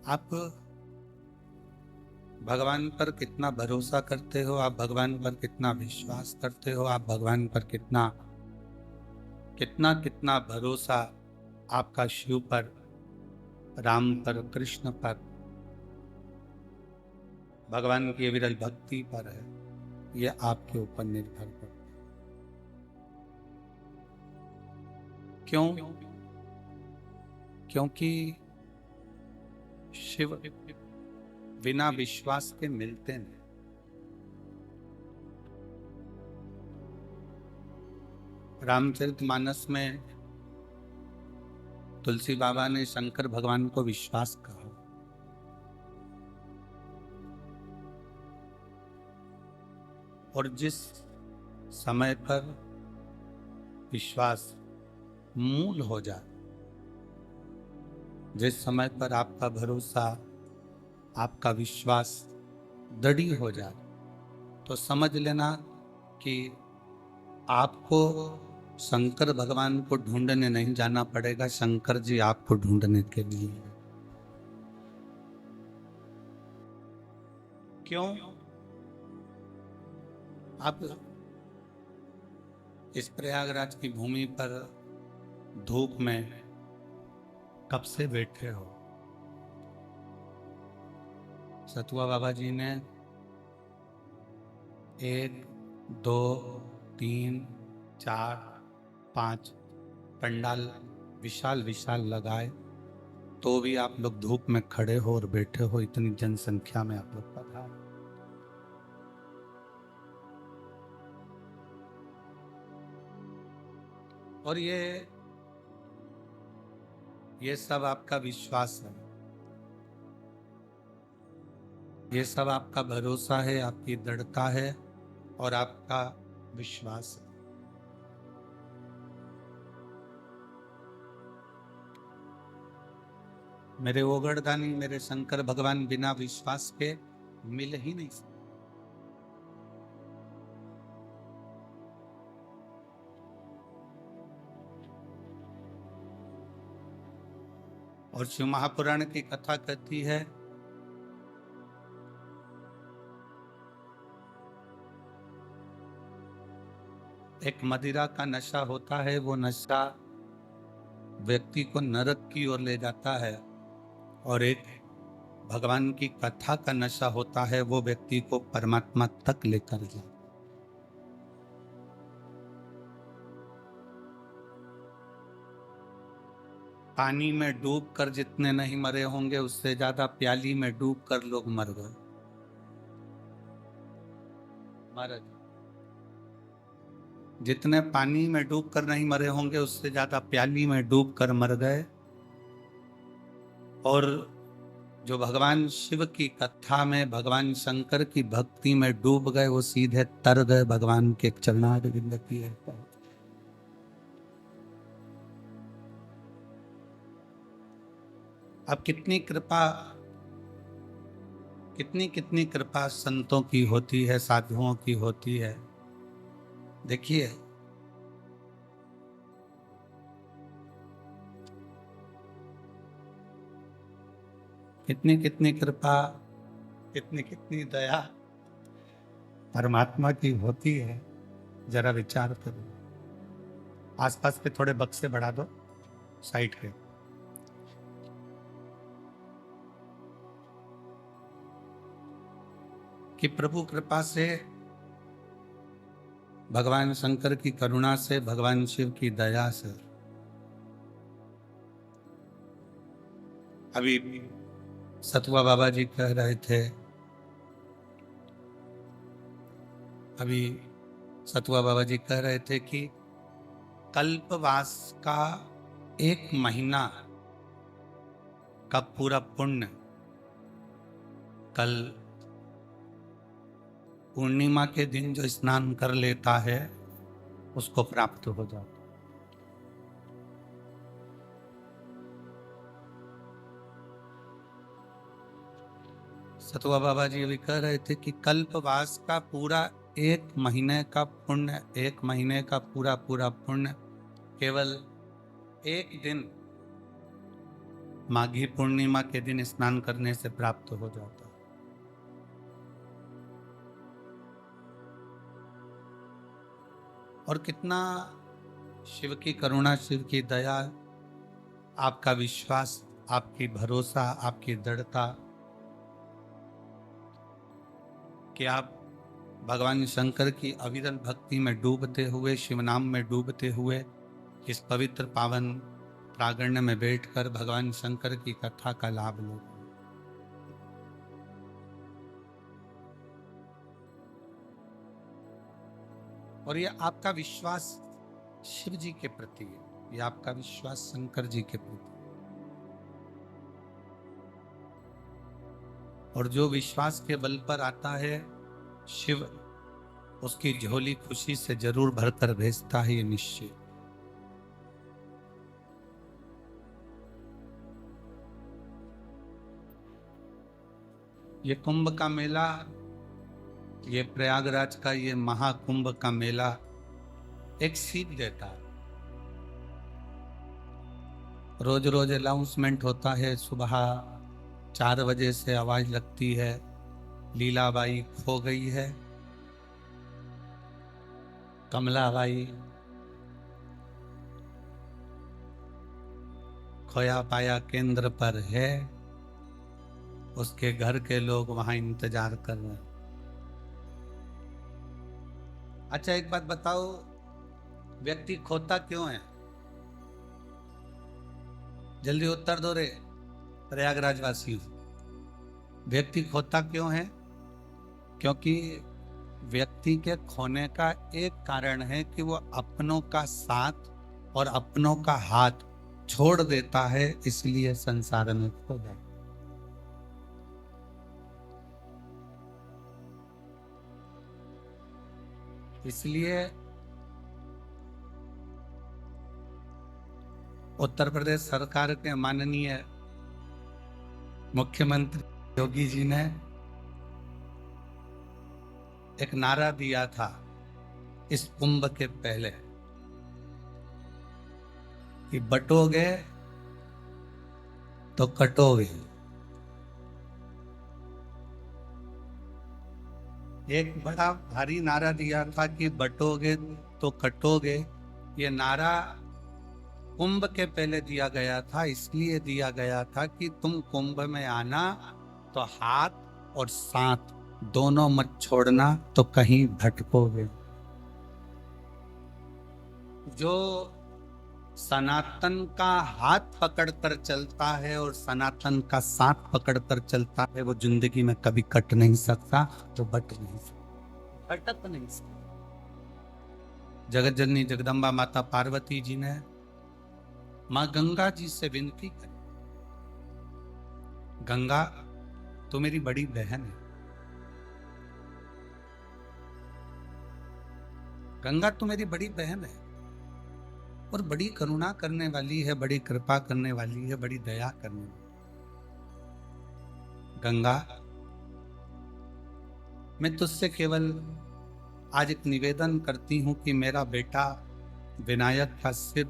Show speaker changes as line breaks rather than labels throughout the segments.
आप भगवान पर कितना भरोसा करते हो, आप भगवान पर कितना विश्वास करते हो, आप भगवान पर कितना कितना कितना भरोसा आपका शिव पर, राम पर, कृष्ण पर, भगवान की विरल भक्ति पर है, यह आपके ऊपर निर्भर करता है। क्यों? क्योंकि शिव बिना विश्वास के मिलते नहीं। रामचरितमानस में तुलसी बाबा ने शंकर भगवान को विश्वास कहा, और जिस समय पर विश्वास मूल हो जाए, जिस समय पर आपका भरोसा, आपका विश्वास दृढ़ हो जाए, तो समझ लेना कि आपको शंकर भगवान को ढूंढने नहीं जाना पड़ेगा, शंकर जी आपको ढूंढने के लिए। क्यों? आप इस प्रयागराज की भूमि पर धूप में कब से बैठे हो? सतुआ बाबा जी ने 1, 2, 3, 4, 5 पंडाल विशाल विशाल लगाए, तो भी आप लोग धूप में खड़े हो और बैठे हो। इतनी जनसंख्या में आप लोग पधारे। और ये सब आपका विश्वास है, ये सब आपका भरोसा है, आपकी दृढ़ता है और आपका विश्वास है। मेरे ओगड़दानी, मेरे शंकर भगवान बिना विश्वास के मिल ही नहीं सकते। और शिव महापुराण की कथा कहती है, एक मदिरा का नशा होता है, वो नशा व्यक्ति को नरक की ओर ले जाता है, और एक भगवान की कथा का नशा होता है, वो व्यक्ति को परमात्मा तक लेकर जाता है। पानी में डूबकर जितने नहीं मरे होंगे, उससे ज्यादा प्याली में डूबकर लोग मर गए। महाराज, जितने पानी में डूबकर नहीं मरे होंगे, उससे ज्यादा प्याली में डूबकर मर गए। और जो भगवान शिव की कथा में, भगवान शंकर की भक्ति में डूब गए, वो सीधे तर गए भगवान के चरणारविंद की। अब कितनी कृपा, कितनी कितनी कृपा संतों की होती है, साधुओं की होती है। देखिए, कितनी कितनी कृपा, कितनी कितनी दया परमात्मा की होती है। जरा विचार करो। आसपास के थोड़े बक्से बढ़ा दो, साइड के। कि प्रभु कृपा से, भगवान शंकर की करुणा से, भगवान शिव की दया से अभी सतुआ बाबा जी कह रहे थे, अभी सतुआ बाबा जी कह रहे थे कि कल्पवास का 1 महीना का पूरा पुण्य कल पूर्णिमा के दिन जो स्नान कर लेता है, उसको प्राप्त हो जाता। सतुआ बाबा जी अभी कह रहे थे कि कल्पवास का पूरा 1 महीने का पुण्य, 1 महीने का पूरा पूरा पुण्य केवल 1 दिन माघी पूर्णिमा के दिन स्नान करने से प्राप्त हो जाता है। और कितना शिव की करुणा, शिव की दया, आपका विश्वास, आपकी भरोसा, आपकी दृढ़ता कि आप भगवान शंकर की अविरल भक्ति में डूबते हुए, शिव नाम में डूबते हुए इस पवित्र पावन प्रांगण में बैठकर भगवान शंकर की कथा का लाभ लो। और ये आपका विश्वास शिव जी के प्रति है, ये आपका विश्वास शंकर जी के प्रति। और जो विश्वास के बल पर आता है, शिव उसकी झोली खुशी से जरूर भरकर भेजता है, ये निश्चय। ये कुंभ का मेला, ये प्रयागराज का ये महाकुंभ का मेला एक सीख देता है। रोज रोज अनाउंसमेंट होता है, सुबह 4 बजे से आवाज लगती है, लीलाबाई खो गई है, कमलाबाई खोया पाया केंद्र पर है, उसके घर के लोग वहां इंतजार कर रहे हैं। अच्छा एक बात बताओ, व्यक्ति खोता क्यों है? जल्दी उत्तर दो रे प्रयागराज वासियों। व्यक्ति खोता क्यों है? क्योंकि व्यक्ति के खोने का एक कारण है कि वो अपनों का साथ और अपनों का हाथ छोड़ देता है, इसलिए संसार में खो जाता है। इसलिए उत्तर प्रदेश सरकार के माननीय मुख्यमंत्री योगी जी ने एक नारा दिया था इस कुंभ के पहले कि बटोगे तो कटोगे। एक बड़ा भारी नारा दिया था कि बटोगे तो कटोगे। ये नारा कुंभ के पहले दिया गया था, इसलिए दिया गया था कि तुम कुंभ में आना तो हाथ और साथ दोनों मत छोड़ना, तो कहीं भटकोगे। जो सनातन का हाथ पकड़कर चलता है और सनातन का साथ पकड़कर चलता है, वो जिंदगी में कभी कट नहीं सकता, तो बट नहीं सकता, भटक नहीं सकता। जगत जननी जगदम्बा माता पार्वती जी ने मां गंगा जी से विनती करी, गंगा तो मेरी बड़ी बहन है, गंगा तो मेरी बड़ी बहन है और बड़ी करुणा करने वाली है, बड़ी कृपा करने वाली है, बड़ी दया करने वाली। गंगा, मैं तुझसे केवल आज एक निवेदन करती हूं कि मेरा बेटा विनायक का सिर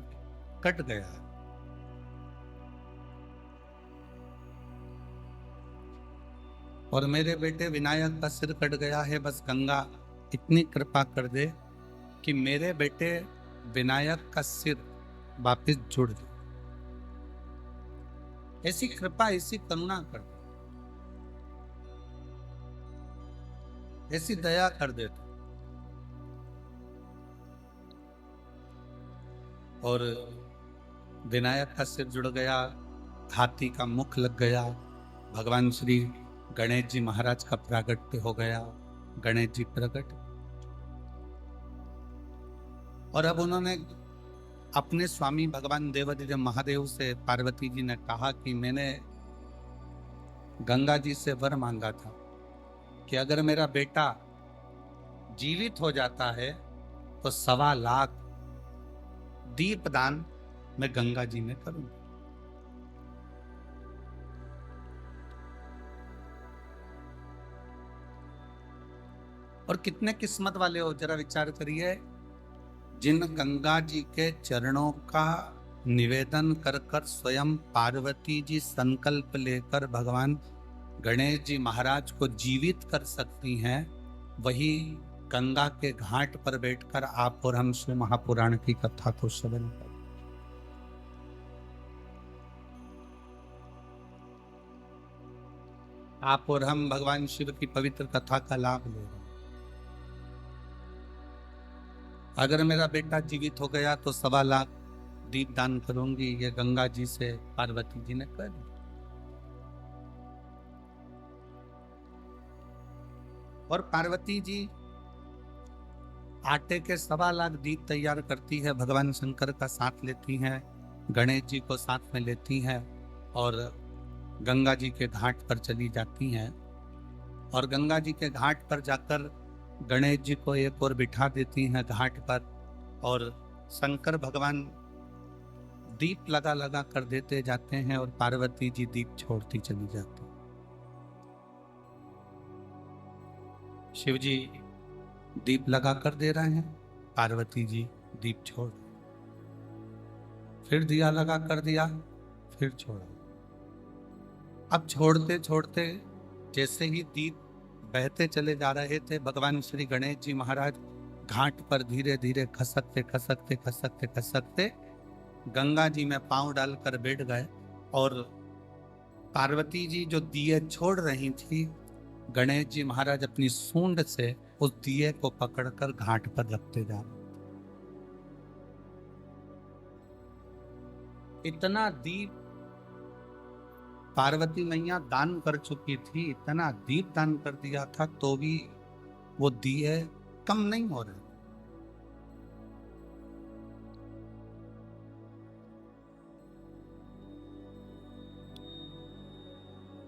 कट गया है, और मेरे बेटे विनायक का सिर कट गया है। बस गंगा इतनी कृपा कर दे कि मेरे बेटे विनायक का सिर वापिस जुड़ जाए। ऐसी कृपा, ऐसी करुणा कर दे, ऐसी दया कर दे। और विनायक का सिर जुड़ गया, हाथी का मुख लग गया, भगवान श्री गणेश जी महाराज का प्रागट्य हो गया, गणेश जी प्रकट। और अब उन्होंने अपने स्वामी भगवान देवादिदेव महादेव से, पार्वती जी ने कहा कि मैंने गंगा जी से वर मांगा था कि अगर मेरा बेटा जीवित हो जाता है तो 1.25 लाख दीपदान मैं गंगा जी में करूंगा। और कितने किस्मत वाले हो, जरा विचार करिए, जिन गंगा जी के चरणों का निवेदन कर कर स्वयं पार्वती जी संकल्प लेकर भगवान गणेश जी महाराज को जीवित कर सकती हैं, वही गंगा के घाट पर बैठकर आप और हम शिव महापुराण की कथा को श्रवण करें। आप और हम भगवान शिव की पवित्र कथा का लाभ ले रहे हैं। अगर मेरा बेटा जीवित हो गया तो 1.25 लाख दीप दान करूंगी, ये गंगा जी से पार्वती जी ने कर दिया। और पार्वती जी आटे के 1.25 लाख दीप तैयार करती है, भगवान शंकर का साथ लेती हैं, गणेश जी को साथ में लेती हैं और गंगा जी के घाट पर चली जाती हैं। और गंगा जी के घाट पर जाकर गणेश जी को एक और बिठा देती हैं घाट पर, और शंकर भगवान दीप लगा लगा कर देते जाते हैं और पार्वती जी दीप छोड़ती चली जाती। शिव जी दीप लगा कर दे रहे हैं, पार्वती जी दीप छोड़, फिर दिया लगा कर दिया, फिर छोड़ा। अब छोड़ते छोड़ते जैसे ही दीप बहते चले जा रहे थे, भगवान श्री गणेश जी महाराज घाट पर धीरे धीरे खसकते खसकते खसकते खसकते गंगा जी में पांव डालकर बैठ गए। और पार्वती जी जो दिए छोड़ रही थी, गणेश जी महाराज अपनी सूंड से उस दिए को पकड़कर घाट पर रखते जा रहे। इतना दीप पार्वती मैया दान कर चुकी थी, इतना दीप दान कर दिया था, तो भी वो दिए कम नहीं हो रहे।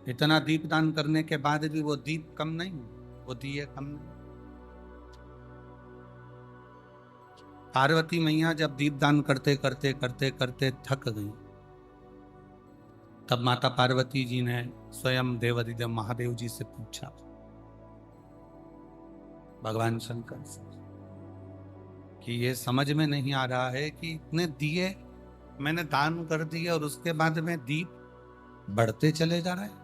इतना दीप दान करने के बाद भी वो दीप कम नहीं, वो दिए कम नहीं। पार्वती मैया जब दीप दान करते करते करते करते थक गई, तब माता पार्वती जी ने स्वयं देवाधिदेव महादेव जी से पूछा, भगवान शंकर से, कि ये समझ में नहीं आ रहा है कि इतने दिए मैंने दान कर दिए और उसके बाद में दीप बढ़ते चले जा रहे हैं।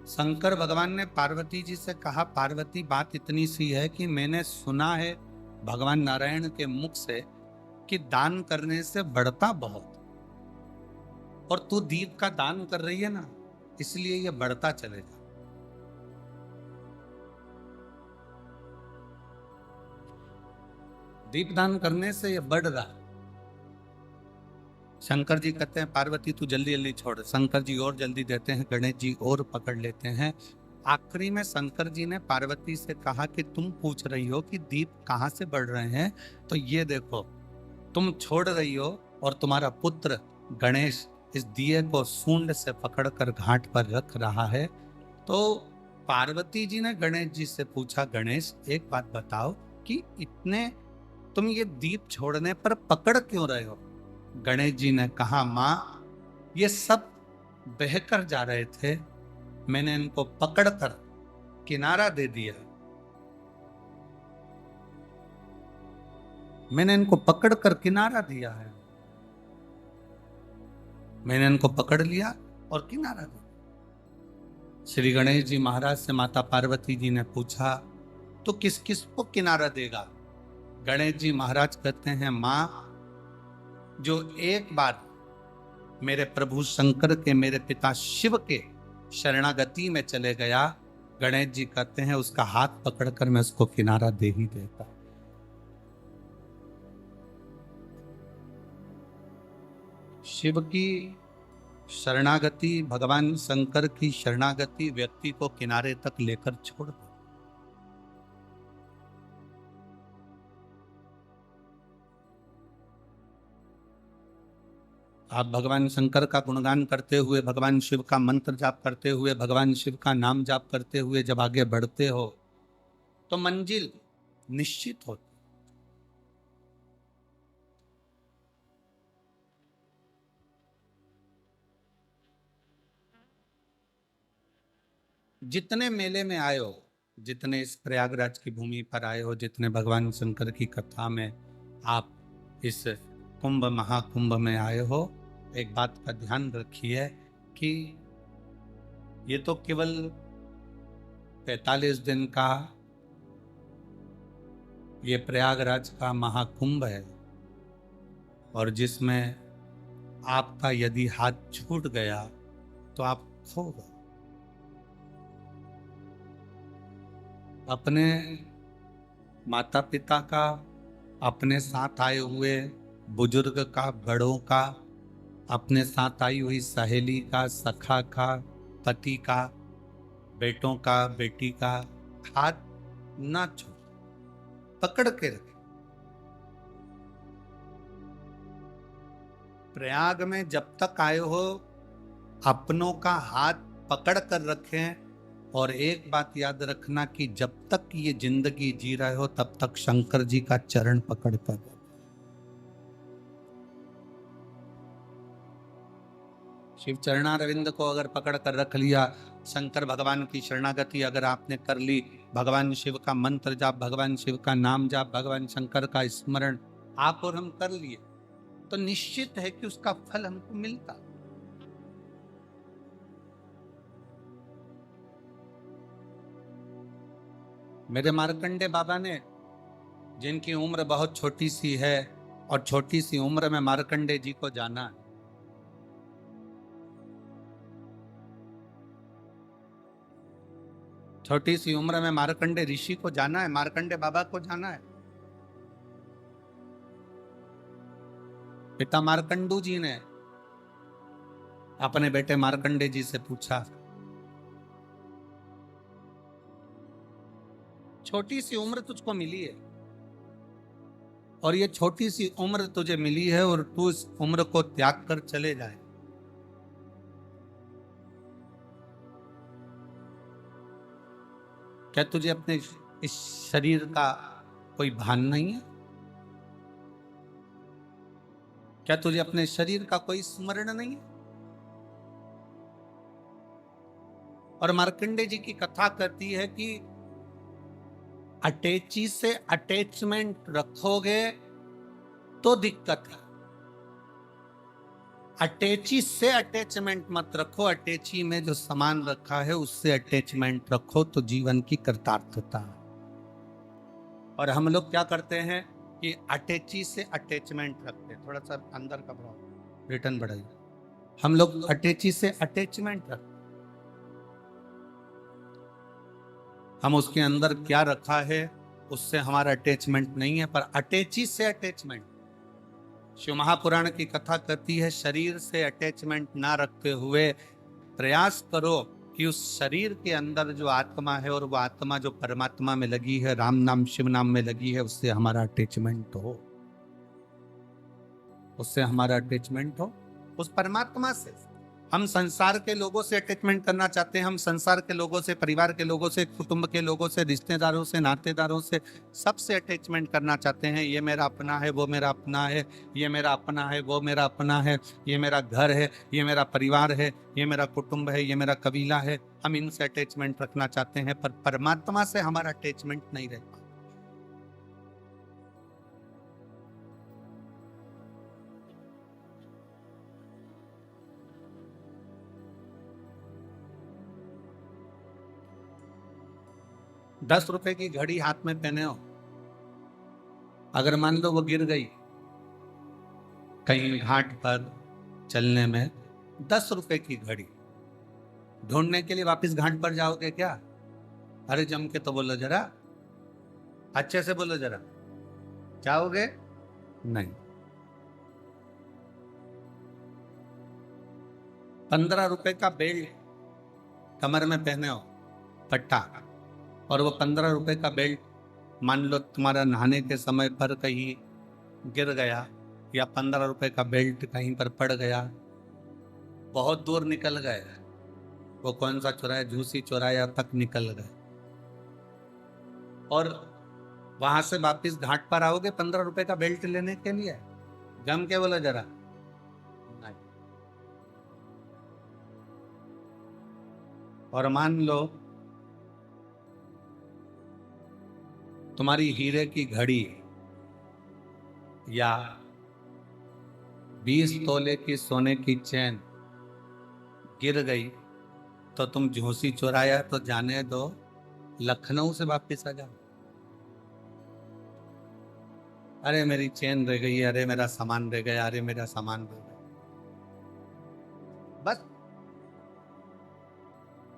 शंकर भगवान ने पार्वती जी से कहा, पार्वती बात इतनी सी है कि मैंने सुना है भगवान नारायण के मुख से कि दान करने से बढ़ता बहुत, और तू दीप का दान कर रही है ना, इसलिए ये बढ़ता चलेगा। दीप दान करने से ये बढ़ रहा। शंकर जी कहते हैं, पार्वती तू जल्दी जल्दी छोड़। शंकर जी और जल्दी देते हैं, गणेश जी और पकड़ लेते हैं। आखिरी में शंकर जी ने पार्वती से कहा कि तुम पूछ रही हो कि दीप कहाँ से बढ़ रहे हैं, तो ये देखो तुम छोड़ रही हो और तुम्हारा पुत्र गणेश इस दिए को सूंड से पकड़कर घाट पर रख रहा है। तो पार्वती जी ने गणेश जी से पूछा, गणेश एक बात बताओ कि इतने तुम ये दीप छोड़ने पर पकड़ क्यों रहे हो? गणेश जी ने कहा, मां ये सब बहकर जा रहे थे, मैंने इनको पकड़कर किनारा दे दिया। मैंने इनको पकड़कर किनारा दिया है, मैंने इनको पकड़ लिया और किनारा दिया। श्री गणेश जी महाराज से माता पार्वती जी ने पूछा, तो किस किस को किनारा देगा? गणेश जी महाराज कहते हैं, मां जो एक बार मेरे प्रभु शंकर के, मेरे पिता शिव के शरणागति में चले गया, गणेश जी कहते हैं उसका हाथ पकड़कर मैं उसको किनारा दे ही देता। शिव की शरणागति, भगवान शंकर की शरणागति व्यक्ति को किनारे तक लेकर छोड़ दे। आप भगवान शंकर का गुणगान करते हुए, भगवान शिव का मंत्र जाप करते हुए, भगवान शिव का नाम जाप करते हुए जब आगे बढ़ते हो तो मंजिल निश्चित होती। जितने मेले में आए हो, जितने इस प्रयागराज की भूमि पर आए हो, जितने भगवान शंकर की कथा में आप इस कुंभ महाकुंभ में आए हो, एक बात का ध्यान रखिए कि ये तो केवल 45 दिन का ये प्रयागराज का महाकुंभ है, और जिसमें आपका यदि हाथ छूट गया तो आप खो गए। अपने माता पिता का, अपने साथ आए हुए बुजुर्ग का, बड़ों का, अपने साथ आई हुई सहेली का, सखा का, पति का, बेटों का, बेटी का हाथ ना छोड़, पकड़ के रखें। प्रयाग में जब तक आए हो अपनों का हाथ पकड़ कर रखें, और एक बात याद रखना कि जब तक ये जिंदगी जी रहे हो तब तक शंकर जी का चरण पकड़ कर। शिव चरणारविंद को अगर पकड़ कर रख लिया, शंकर भगवान की शरणागति अगर आपने कर ली, भगवान शिव का मंत्र जाप, भगवान शिव का नाम जाप, भगवान शंकर का स्मरण आप और हम कर लिए, तो निश्चित है कि उसका फल हमको मिलता। मेरे मार्कंडे बाबा ने, जिनकी उम्र बहुत छोटी सी है, और छोटी सी उम्र में मार्कंडे जी को जाना है। छोटी सी उम्र में मार्कंडे ऋषि को जाना है, मार्कंडे बाबा को जाना है। पिता मार्कंडू जी ने अपने बेटे मार्कंडे जी से पूछा, छोटी सी उम्र तुझको मिली है, और ये छोटी सी उम्र तुझे मिली है, और तू इस उम्र को त्याग कर चले जाए, क्या तुझे अपने इस शरीर का कोई भान नहीं है? क्या तुझे अपने शरीर का कोई स्मरण नहीं है? और मार्कंडे जी की कथा कहती है कि अटैची से अटैचमेंट रखोगे तो दिक्कत है, अटैची से अटैचमेंट मत रखो, अटैची में जो सामान रखा है उससे अटैचमेंट रखो, तो जीवन की कृतार्थता है। और हम लोग क्या करते हैं कि अटैची से अटैचमेंट रखते हैं। थोड़ा सा अंदर का भाव रिटर्न बढ़ाइए। हम लोग अटैची से अटैचमेंट रखते, हम उसके अंदर क्या रखा है उससे हमारा अटैचमेंट नहीं है, पर अटैची से अटैचमेंट। शिव महापुराण की कथा कहती है, शरीर से अटैचमेंट ना रखते हुए प्रयास करो कि उस शरीर के अंदर जो आत्मा है, और वो आत्मा जो परमात्मा में लगी है, राम नाम शिव नाम में लगी है, उससे हमारा अटैचमेंट हो, उससे हमारा अटैचमेंट हो उस परमात्मा से। हम संसार के लोगों से अटैचमेंट करना चाहते हैं, हम संसार के लोगों से, परिवार के लोगों से, कुटुंब के लोगों से, रिश्तेदारों से, नातेदारों से, सबसे अटैचमेंट करना चाहते हैं। ये मेरा अपना है, वो मेरा अपना है, ये मेरा अपना है, वो मेरा अपना है, ये मेरा घर है, ये मेरा परिवार है, ये मेरा कुटुंब है, ये मेरा कबीला है। हम इनसे अटैचमेंट रखना चाहते हैं, पर परमात्मा से हमारा अटैचमेंट नहीं रहता। ₹10 की घड़ी हाथ में पहने हो, अगर मान लो वो गिर गई कहीं घाट पर चलने में, ₹10 की घड़ी ढूंढने के लिए वापस घाट पर जाओगे क्या? अरे जम के तो बोलो जरा, अच्छे से बोलो जरा, जाओगे नहीं। 15 रुपए का बेल्ट कमर में पहने हो, पट्टा, और वो 15 रुपए का बेल्ट मान लो तुम्हारा नहाने के समय पर कहीं गिर गया, या 15 रुपए का बेल्ट कहीं पर पड़ गया, बहुत दूर निकल गए, वो कौन सा चौराया, झूसी चौराया तक निकल गए, और वहां से वापिस घाट पर आओगे 15 रुपए का बेल्ट लेने के लिए? जम के बोलो जरा, नहीं। और मान लो तुम्हारी हीरे की घड़ी या 20 तोले की सोने की चैन गिर गई तो तुम झोंसी चुराया तो जाने दो, लखनऊ से वापिस आ जाओ। अरे मेरी चैन रह गई, अरे मेरा सामान रह गया, अरे मेरा सामान रह गया। बस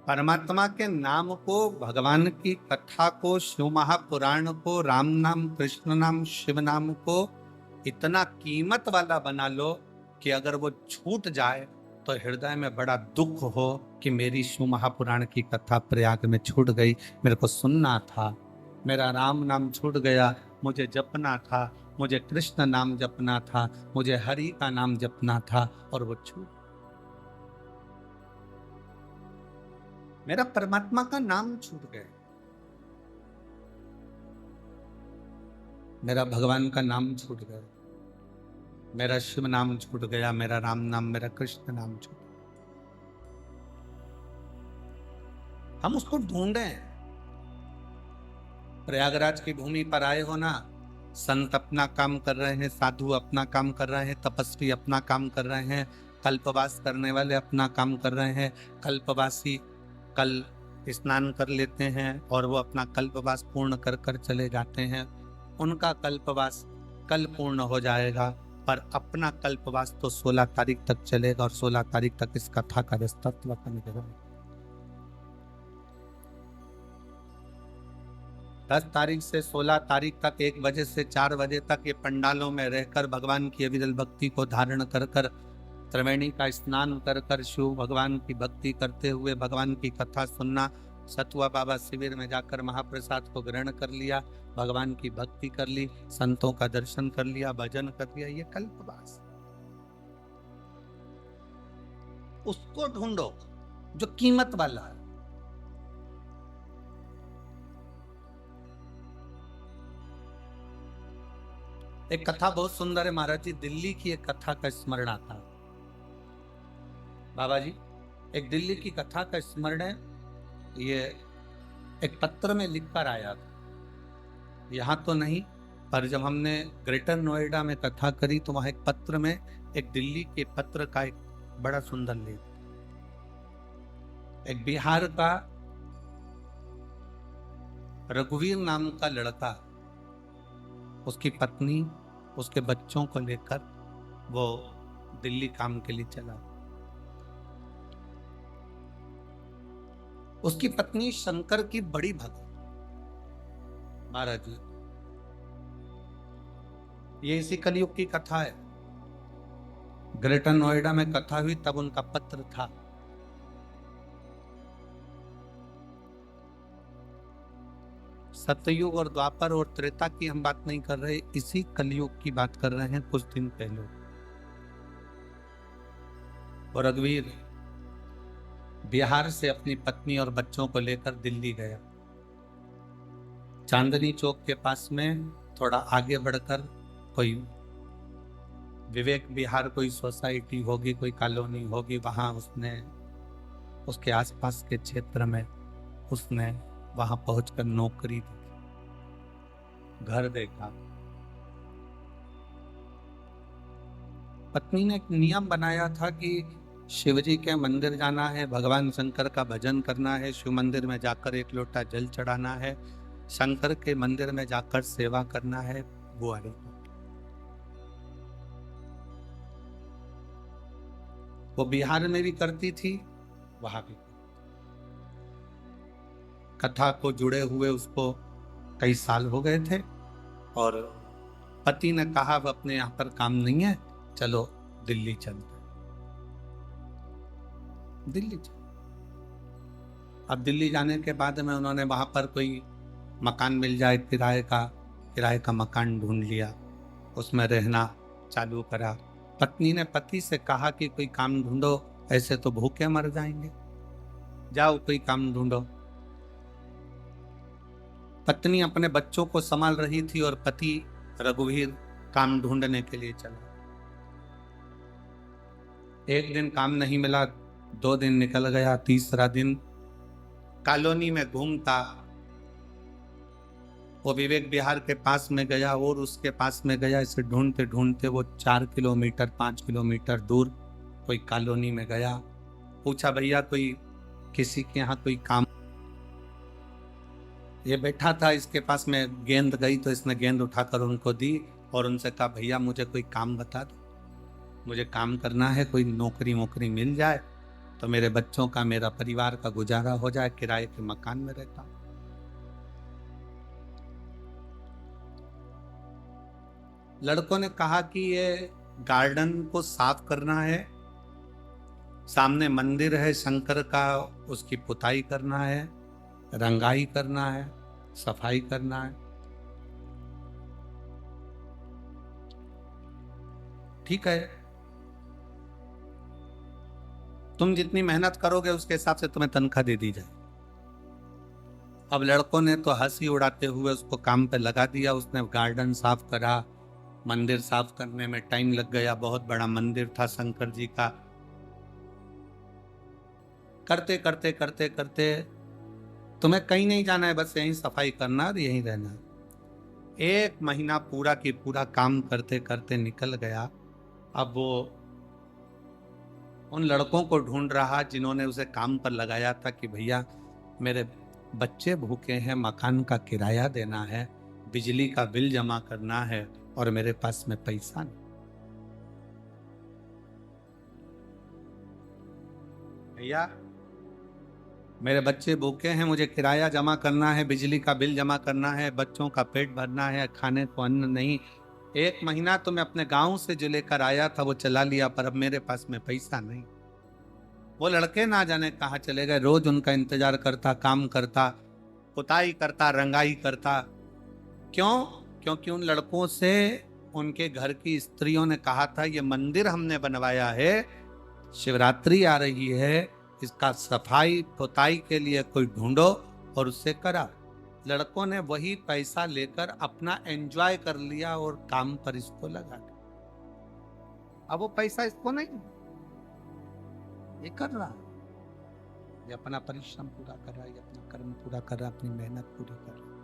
परमात्मा के नाम को, भगवान की कथा को, शिव महापुराण को, राम नाम, कृष्ण नाम, शिव नाम को इतना कीमत वाला बना लो कि अगर वो छूट जाए तो हृदय में बड़ा दुख हो कि मेरी शिव महापुराण की कथा प्रयाग में छूट गई, मेरे को सुनना था। मेरा राम नाम छूट गया, मुझे जपना था, मुझे कृष्ण नाम जपना था, मुझे हरि का नाम जपना था और वो छूट। मेरा परमात्मा का नाम छूट गया, मेरा भगवान का नाम छूट गया, मेरा शिव नाम छूट गया, मेरा राम नाम, मेरा कृष्ण नाम छूट गया। हम उसको ढूंढे। प्रयागराज की भूमि पर आए हो ना, संत अपना काम कर रहे हैं, साधु अपना काम कर रहे हैं, तपस्वी अपना काम कर रहे हैं, कल्पवास करने वाले अपना काम कर रहे हैं। कल्पवासी कल स्नान कर लेते हैं और वो अपना कल्पवास पूर्ण कर कर चले जाते हैं। उनका कल्पवास कल पूर्ण हो जाएगा, पर अपना कल्पवास तो 16 तारीख तक चलेगा और 16 तारीख तक इस कथा का विस्तृत बनेगा। 10 तारीख से 16 तारीख तक 1 बजे से 4 बजे तक ये पंडालों में रहकर भगवान की अविरल भक्ति को धारण कर कर, त्रिवेणी का स्नान कर कर, शिव भगवान की भक्ति करते हुए भगवान की कथा सुनना। सतुआ बाबा शिविर में जाकर महाप्रसाद को ग्रहण कर लिया, भगवान की भक्ति कर ली, संतों का दर्शन कर लिया, भजन कर लिया, ये कल्पवास। उसको ढूंढो जो कीमत वाला है। एक कथा बहुत सुंदर है महाराज जी, दिल्ली की एक कथा का स्मरण आता है। बाबा जी, एक दिल्ली की कथा का स्मरण है। ये एक पत्र में लिखकर आया था, यहाँ तो नहीं, पर जब हमने ग्रेटर नोएडा में कथा करी तो वहां एक पत्र में, एक दिल्ली के पत्र का एक बड़ा सुंदर लेख। एक बिहार का रघुवीर नाम का लड़का, उसकी पत्नी, उसके बच्चों को लेकर वो दिल्ली काम के लिए चला। उसकी पत्नी शंकर की बड़ी भक्त। महाराज जी, ये इसी कलयुग की कथा है। ग्रेटर नोएडा में कथा हुई तब उनका पत्र था। सतयुग और द्वापर और त्रेता की हम बात नहीं कर रहे, इसी कलयुग की बात कर रहे हैं। कुछ दिन पहले और रघुवीर बिहार से अपनी पत्नी और बच्चों को लेकर दिल्ली गया। चांदनी चौक के पास में थोड़ा आगे बढ़कर कोई विवेक विहार, कोई सोसाइटी होगी, कोई कॉलोनी होगी, वहां उसने, उसके आसपास के क्षेत्र में उसने वहां पहुंचकर नौकरी देखी, घर देखा। पत्नी ने एक नियम बनाया था कि शिवजी के मंदिर जाना है, भगवान शंकर का भजन करना है, शिव मंदिर में जाकर 1 लोटा जल चढ़ाना है, शंकर के मंदिर में जाकर सेवा करना है। वो अरे वो बिहार में भी करती थी, वहां भी। कथा को जुड़े हुए उसको कई साल हो गए थे और पति ने कहा अब अपने यहाँ पर काम नहीं है, चलो दिल्ली चलते। दिल्ली चल। अब दिल्ली जाने के बाद में उन्होंने वहां पर कोई मकान मिल जाए किराए का मकान ढूंढ लिया, उसमें रहना चालू करा। पत्नी ने पति से कहा कि कोई काम ढूंढो, ऐसे तो भूखे मर जाएंगे, जाओ कोई काम ढूंढो। पत्नी अपने बच्चों को संभाल रही थी और पति रघुवीर काम ढूंढने के लिए चला। 1 दिन काम नहीं मिला, 2 दिन निकल गया, तीसरा दिन कॉलोनी में घूमता वो विवेक विहार के पास में गया और उसके पास में गया। इसे ढूंढते ढूंढते वो 4 किलोमीटर 5 किलोमीटर दूर कोई कॉलोनी में गया। पूछा भैया कोई किसी के यहाँ कोई काम। ये बैठा था, इसके पास में गेंद गई तो इसने गेंद उठाकर उनको दी और उनसे कहा भैया मुझे कोई काम बता दो, मुझे काम करना है, कोई नौकरी वोकरी मिल जाए तो मेरे बच्चों का मेरा परिवार का गुजारा हो जाए, किराए के मकान में रहता हूं। लड़कों ने कहा कि ये गार्डन को साफ करना है, सामने मंदिर है शंकर का, उसकी पुताई करना है, रंगाई करना है, सफाई करना है। ठीक है, तुम जितनी मेहनत करोगे उसके हिसाब से तुम्हें तनख्वाह दे दी जाए। अब लड़कों ने तो हंसी उड़ाते हुए उसको काम पे लगा दिया। उसने गार्डन साफ करा, मंदिर साफ करने में टाइम लग गया, बहुत बड़ा मंदिर था शंकर जी का। करते करते करते करते तुम्हें कहीं नहीं जाना है, बस यहीं सफाई करना और यहीं रहना है। 1 महीना पूरा की पूरा काम करते करते निकल गया। अब वो उन लड़कों को ढूंढ रहा जिन्होंने उसे काम पर लगाया था कि भैया मेरे बच्चे भूखे हैं, मकान का किराया देना है, बिजली का बिल जमा करना है और मेरे पास में पैसा नहीं। भैया मेरे बच्चे भूखे हैं, मुझे किराया जमा करना है, बिजली का बिल जमा करना है, बच्चों का पेट भरना है, खाने को अन्न नहीं। 1 महीना तो मैं अपने गांव से जो लेकर आया था वो चला लिया, पर अब मेरे पास में पैसा नहीं। वो लड़के ना जाने कहाँ चले गए। रोज उनका इंतजार करता, काम करता, पुताई करता, रंगाई करता। क्यों? क्योंकि उन लड़कों से उनके घर की स्त्रियों ने कहा था ये मंदिर हमने बनवाया है, शिवरात्रि आ रही है, इसका सफाई पुताई के लिए कोई ढूंढो और उससे करा। लड़कों ने वही पैसा लेकर अपना एंजॉय कर लिया और काम पर इसको लगा दिया। अब वो पैसा इसको नहीं, ये कर रहा, ये अपना परिश्रम पूरा कर रहा है, ये अपना कर्म पूरा कर रहा, अपनी मेहनत पूरी कर रहा,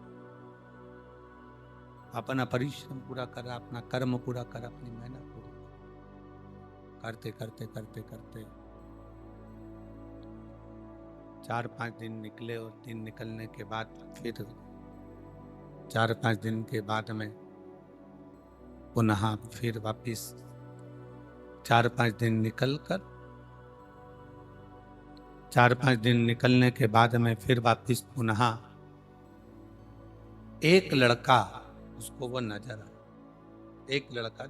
अपना परिश्रम पूरा कर रहा, अपना कर्म पूरा कर, अपनी मेहनत पूरी करते करते करते करते 4-5 दिन निकले और दिन निकलने के बाद फिर 4-5 दिन के बाद में पुनः फिर वापिस 4-5 दिन निकलकर 4-5 दिन निकलने के बाद में फिर वापिस पुनः एक लड़का उसको वो नजर आया। एक लड़का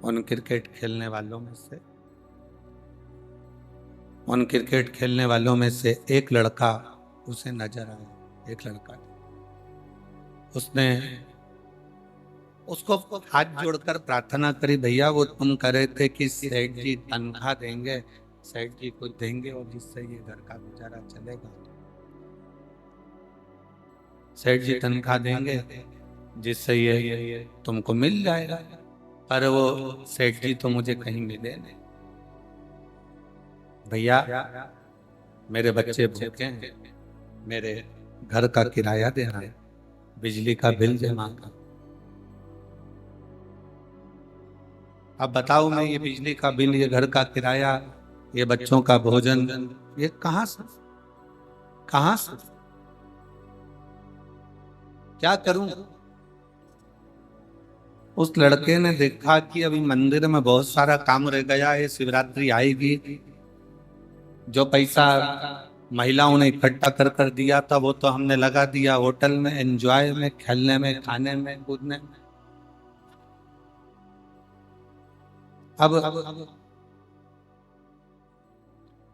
उन क्रिकेट खेलने वालों में से एक लड़का उसे नजर आया। एक लड़का उसने उसको हाथ जोड़कर प्रार्थना करी, भैया वो तुम कह रहे थे कि सेठ जी तनख्वाह देंगे, सेठ जी को देंगे और जिससे ये घर का गुजारा चलेगा। सेठ जी तनख्वाह देंगे जिससे ये तुमको मिल जाएगा, पर वो सेठ जी तो मुझे कहीं मिले नहीं। भैया मेरे बच्चे भूखे हैं, मेरे घर का किराया देना है, बिजली का बिल जमा कर। अब बताओ मैं ये बिजली का बिल, ये घर का किराया, ये बच्चों का भोजन, ये कहां से क्या करूं? उस लड़के ने देखा कि अभी मंदिर में बहुत सारा काम रह गया है, शिवरात्रि आएगी, जो पैसा महिलाओं ने इकट्ठा कर दिया था वो तो हमने लगा दिया होटल में, एंजॉय में, खेलने में, खाने में, कूदने में। अब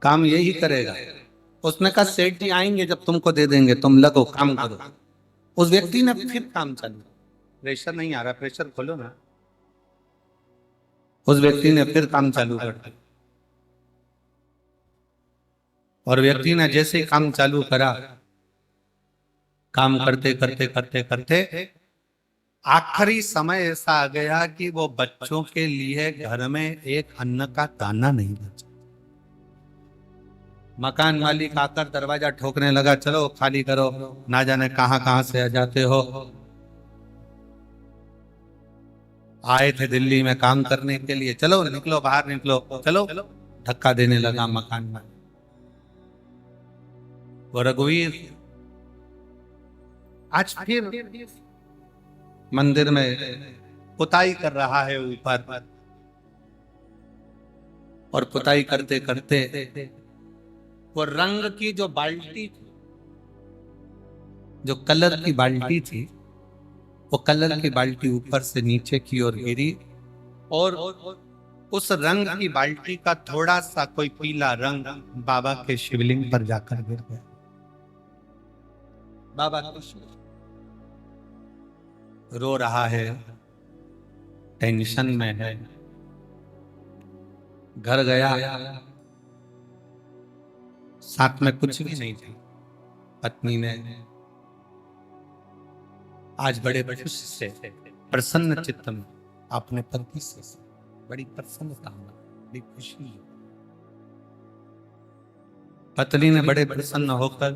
काम यही करेगा। उसने कहा सेठ जी आएंगे जब तुमको दे देंगे, तुम लगो काम करो। उस व्यक्ति ने फिर काम चालू, प्रेशर नहीं आ रहा, प्रेशर खोलो ना। उस व्यक्ति ने फिर काम चालू कर दिया और व्यक्ति ने जैसे ही काम चालू करा, काम करते करते करते करते आखिरी समय ऐसा आ गया कि वो बच्चों के लिए घर में एक अन्न का दाना नहीं बचा। मकान मालिक आकर दरवाजा ठोकने लगा, चलो खाली करो, ना जाने कहां कहां से आ जाते हो, आए थे दिल्ली में काम करने के लिए, चलो निकलो बाहर निकलो, चलो। धक्का देने लगा मकान मालिक। वो रघुवीर आज फिर मंदिर में पुताई कर रहा है ऊपर, और पुताई करते करते वो रंग की जो बाल्टी थी, जो कलर की बाल्टी थी, वो कलर की बाल्टी ऊपर से नीचे की ओर गिरी, और उस रंग की बाल्टी का थोड़ा सा कोई पीला रंग बाबा के शिवलिंग पर जाकर गिर गया। बाबा रो रहा है, टेंशन में है। घर गया, साथ में कुछ भी नहीं थी। पत्नी ने आज बड़े खुश से प्रसन्न चित्त में अपने पति से बड़ी प्रसन्नता, बड़ी खुशी, पत्नी ने बड़े प्रसन्न होकर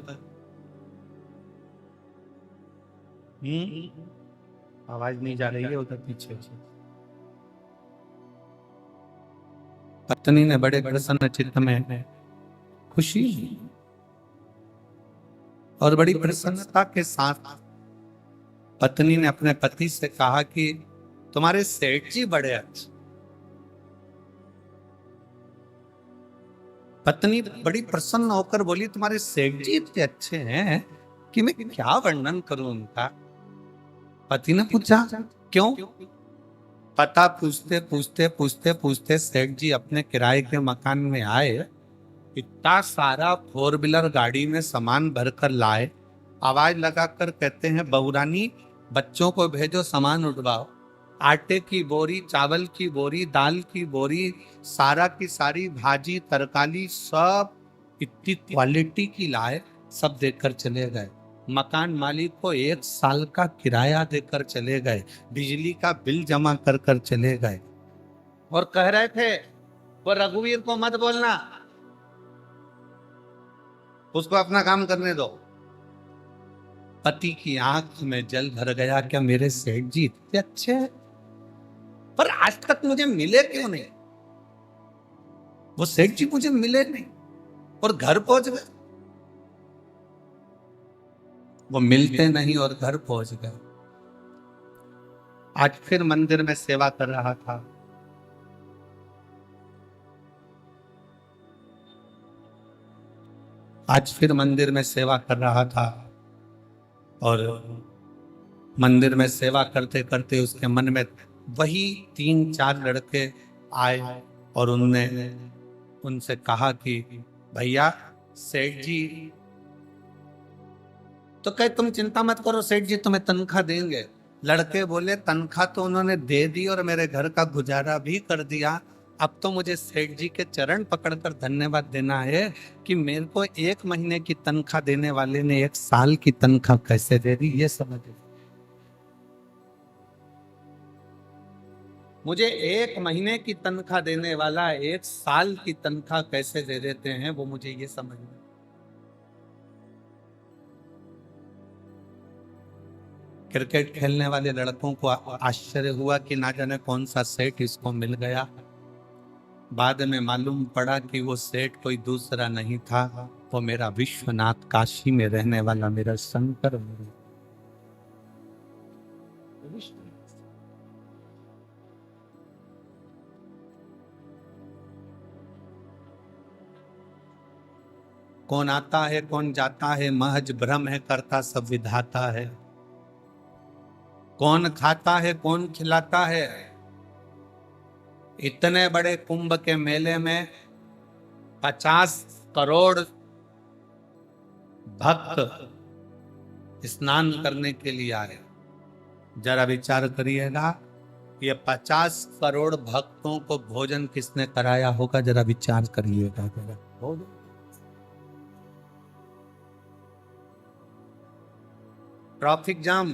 आवाज नहीं जा रही है उधर पीछे। पत्नी ने बड़े प्रसन्न चित्त में खुशी और बड़ी प्रसन्नता के साथ पत्नी ने अपने पति से कहा कि तुम्हारे सेठ जी बड़े अच्छे। पत्नी बड़ी प्रसन्न होकर बोली, तुम्हारे सेठ जी इतने अच्छे हैं कि मैं क्या वर्णन करूं उनका। पति ने पूछा क्यों? पता पूछते पूछते पूछते पूछते सेठ जी अपने किराए के मकान में आए, इतना सारा 4 व्हीलर गाड़ी में सामान भरकर लाए, आवाज लगाकर कहते हैं बहुरानी बच्चों को भेजो सामान उठवाओ। आटे की बोरी, चावल की बोरी, दाल की बोरी, सारा की सारी भाजी तरकारी सब इतनी क्वालिटी की लाए, सब देकर चले गए। मकान मालिक को 1 साल का किराया देकर चले गए, बिजली का बिल जमा कर कर चले गए, और कह रहे थे वो रघुवीर को मत बोलना, उसको अपना काम करने दो। पति की आंख में जल भर गया, क्या मेरे सेठ जी इतने अच्छे हैं, पर आज तक मुझे मिले क्यों नहीं? वो सेठ जी मुझे मिले नहीं और घर पहुंच गए। वो मिलते नहीं और घर पहुंच गए। आज फिर मंदिर में सेवा कर रहा था। आज फिर मंदिर में सेवा कर रहा था, और मंदिर में सेवा करते करते उसके मन में वही 3-4 लड़के आए, और उनने उनसे कहा कि भैया सेठ जी, तो कहे तुम चिंता मत करो, सेठ जी तुम्हें तनख्वाह देंगे। लड़के बोले तनख्वाह तो उन्होंने दे दी और मेरे घर का गुजारा भी कर दिया, अब तो मुझे सेठ जी के चरण पकड़कर धन्यवाद देना है कि मेरे को 1 महीने की तनख्वाह देने वाले ने 1 साल की तनख्वाह कैसे दे दी, ये समझ। मुझे 1 महीने की तनख्वाह देने वाला 1 साल की तनख्वाह कैसे दे देते हैं, वो मुझे ये समझना। क्रिकेट खेलने वाले लड़कों को आश्चर्य हुआ कि ना जाने कौन सा सेठ इसको मिल गया। बाद में मालूम पड़ा कि वो सेठ कोई दूसरा नहीं था, वो मेरा विश्वनाथ, काशी में रहने वाला मेरा शंकर। कौन आता है कौन जाता है महज भ्रम है, करता सब विधाता है। कौन खाता है कौन खिलाता है। इतने बड़े कुंभ के मेले में 50 करोड़ भक्त स्नान करने के लिए आए। जरा विचार करिएगा, ये 50 करोड़ भक्तों को भोजन किसने कराया होगा, जरा विचार करिएगा। ट्रैफिक जाम,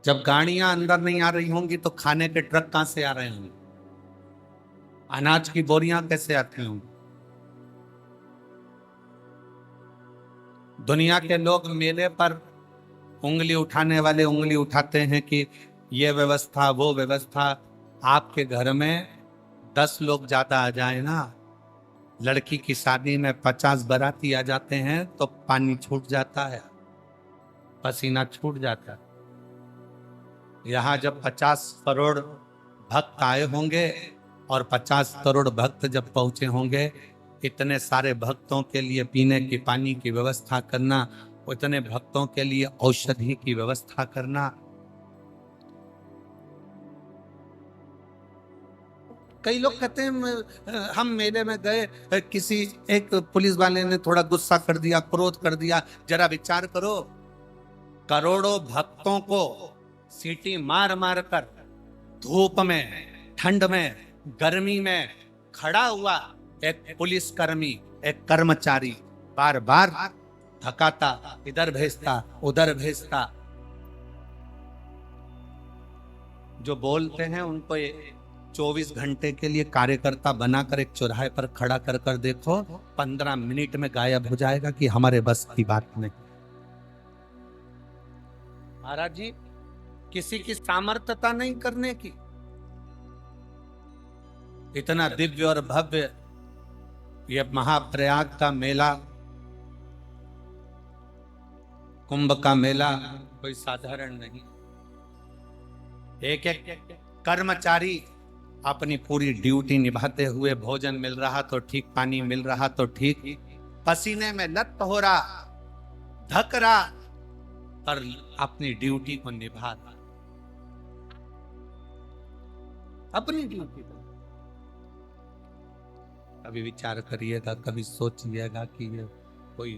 जब गाड़ियां अंदर नहीं आ रही होंगी तो खाने के ट्रक कहां से आ रहे होंगे, अनाज की बोरियां कैसे आती होंगी। दुनिया के लोग मेले पर उंगली उठाने वाले उंगली उठाते हैं कि ये व्यवस्था वो व्यवस्था। आपके घर में 10 लोग ज्यादा आ जाए ना, लड़की की शादी में 50 बाराती आ जाते हैं तो पानी छूट जाता है, पसीना छूट जाता है। यहाँ जब 50 करोड़ भक्त आए होंगे और 50 करोड़ भक्त जब पहुंचे होंगे, इतने सारे भक्तों के लिए पीने की पानी की व्यवस्था करना, इतने भक्तों के लिए औषधि की व्यवस्था करना। कई लोग कहते हैं हम मेले में गए, किसी एक पुलिस वाले ने थोड़ा गुस्सा कर दिया, क्रोध कर दिया। जरा विचार करो, करोड़ों भक्तों को सीटी मार मार कर धूप में, ठंड में, गर्मी में खड़ा हुआ एक पुलिसकर्मी, एक कर्मचारी बार बार थकाता, इधर भेजता उधर भेजता। जो बोलते हैं उनको 24 घंटे के लिए कार्यकर्ता बनाकर एक चौराहे पर खड़ा कर कर देखो, 15 मिनट में गायब हो जाएगा कि हमारे बस की बात नहीं। महाराज जी, किसी की सामर्थ्यता नहीं करने की। इतना दिव्य और भव्य ये महाप्रयाग का मेला, कुंभ का मेला कोई साधारण नहीं। एक एक कर्मचारी अपनी पूरी ड्यूटी निभाते हुए, भोजन मिल रहा तो ठीक, पानी मिल रहा तो ठीक, पसीने में लत हो रहा, धक रहा, पर अपनी ड्यूटी को निभा रहा, अपनी ड्यूटी को। कभी विचार करिएगा, कभी सोचिएगा कि ये कोई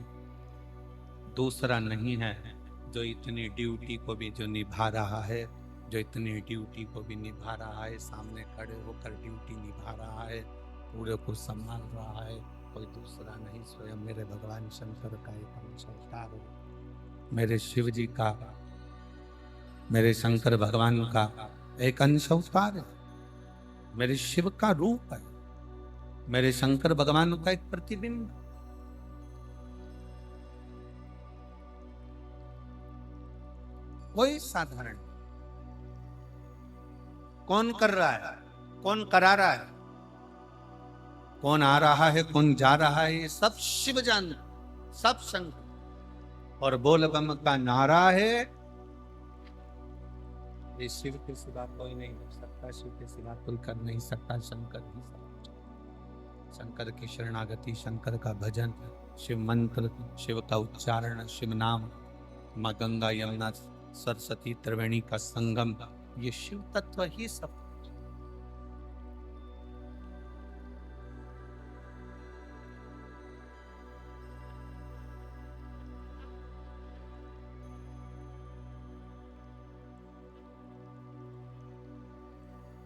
दूसरा नहीं है जो इतनी ड्यूटी को भी जो निभा रहा है, जो इतनी ड्यूटी को भी निभा रहा है, सामने खड़े होकर ड्यूटी निभा रहा है, पूरे को संभाल रहा है, कोई दूसरा नहीं, स्वयं मेरे भगवान शंकर का एक अंश अवतार है, मेरे शिव जी का, मेरे शंकर भगवान का एक अंश अवतार है, मेरे शिव का रूप है, मेरे शंकर भगवान का एक प्रतिबिंब। कोई साधारण, कौन कर रहा है, कौन करा रहा है, कौन आ रहा है, कौन जा रहा है, ये सब शिव जान, सब शंकर। और बोल बम का नारा है, ये शिव के सिवा कोई नहीं हो सकता, शिव के सिवा कोई कर नहीं सकता, शंकर ही सकता। शंकर की शरणागति, शंकर का भजन, शिव मंत्र, शिव का उच्चारण, शिव नाम, माँ गंगा यमुना सरस्वती त्रिवेणी का संगम, ये शिव तत्व ही सब।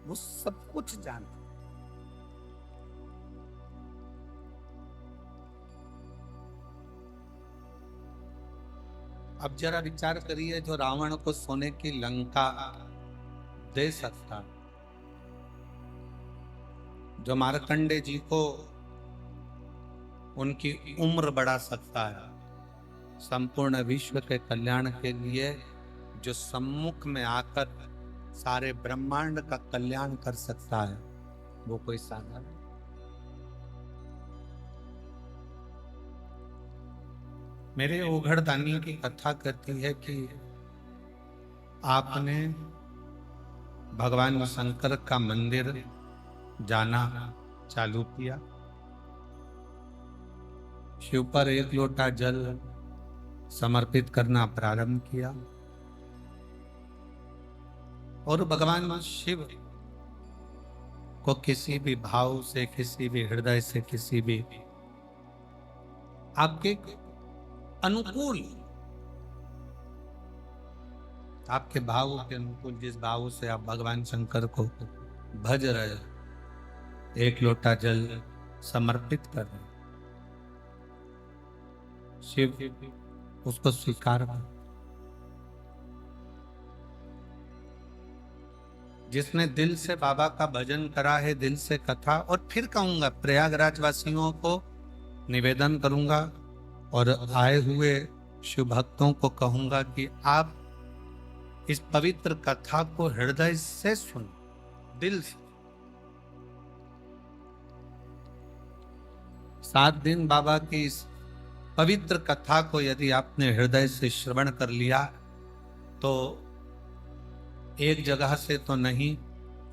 वो सब कुछ जानता। अब जरा विचार करिए, जो रावण को सोने की लंका दे सकता, जो मार्कंडे जी को उनकी उम्र बढ़ा सकता है, संपूर्ण विश्व के कल्याण के लिए जो सम्मुख में आकर सारे ब्रह्मांड का कल्याण कर सकता है, वो कोई साधारण। मेरे ओघड़दानी की कथा कहती है कि आपने भगवान शंकर का मंदिर जाना चालू किया, शिव पर एक लोटा जल समर्पित करना प्रारंभ किया, और भगवान शिव को किसी भी भाव से, किसी भी हृदय से, किसी भी आपके अनुकूल, आपके भाव के अनुकूल, जिस भाव से आप भगवान शंकर को भज रहे, एक लोटा जल समर्पित कर रहे, शिव उसको स्वीकार कर। जिसने दिल से बाबा का भजन करा है, दिल से कथा, और फिर कहूंगा प्रयागराज वासियों को निवेदन करूंगा, और आए हुए शिव भक्तों को कहूंगा कि आप इस पवित्र कथा को हृदय से सुनो, दिल से। 7 दिन बाबा की इस पवित्र कथा को यदि आपने हृदय से श्रवण कर लिया तो एक जगह से तो नहीं,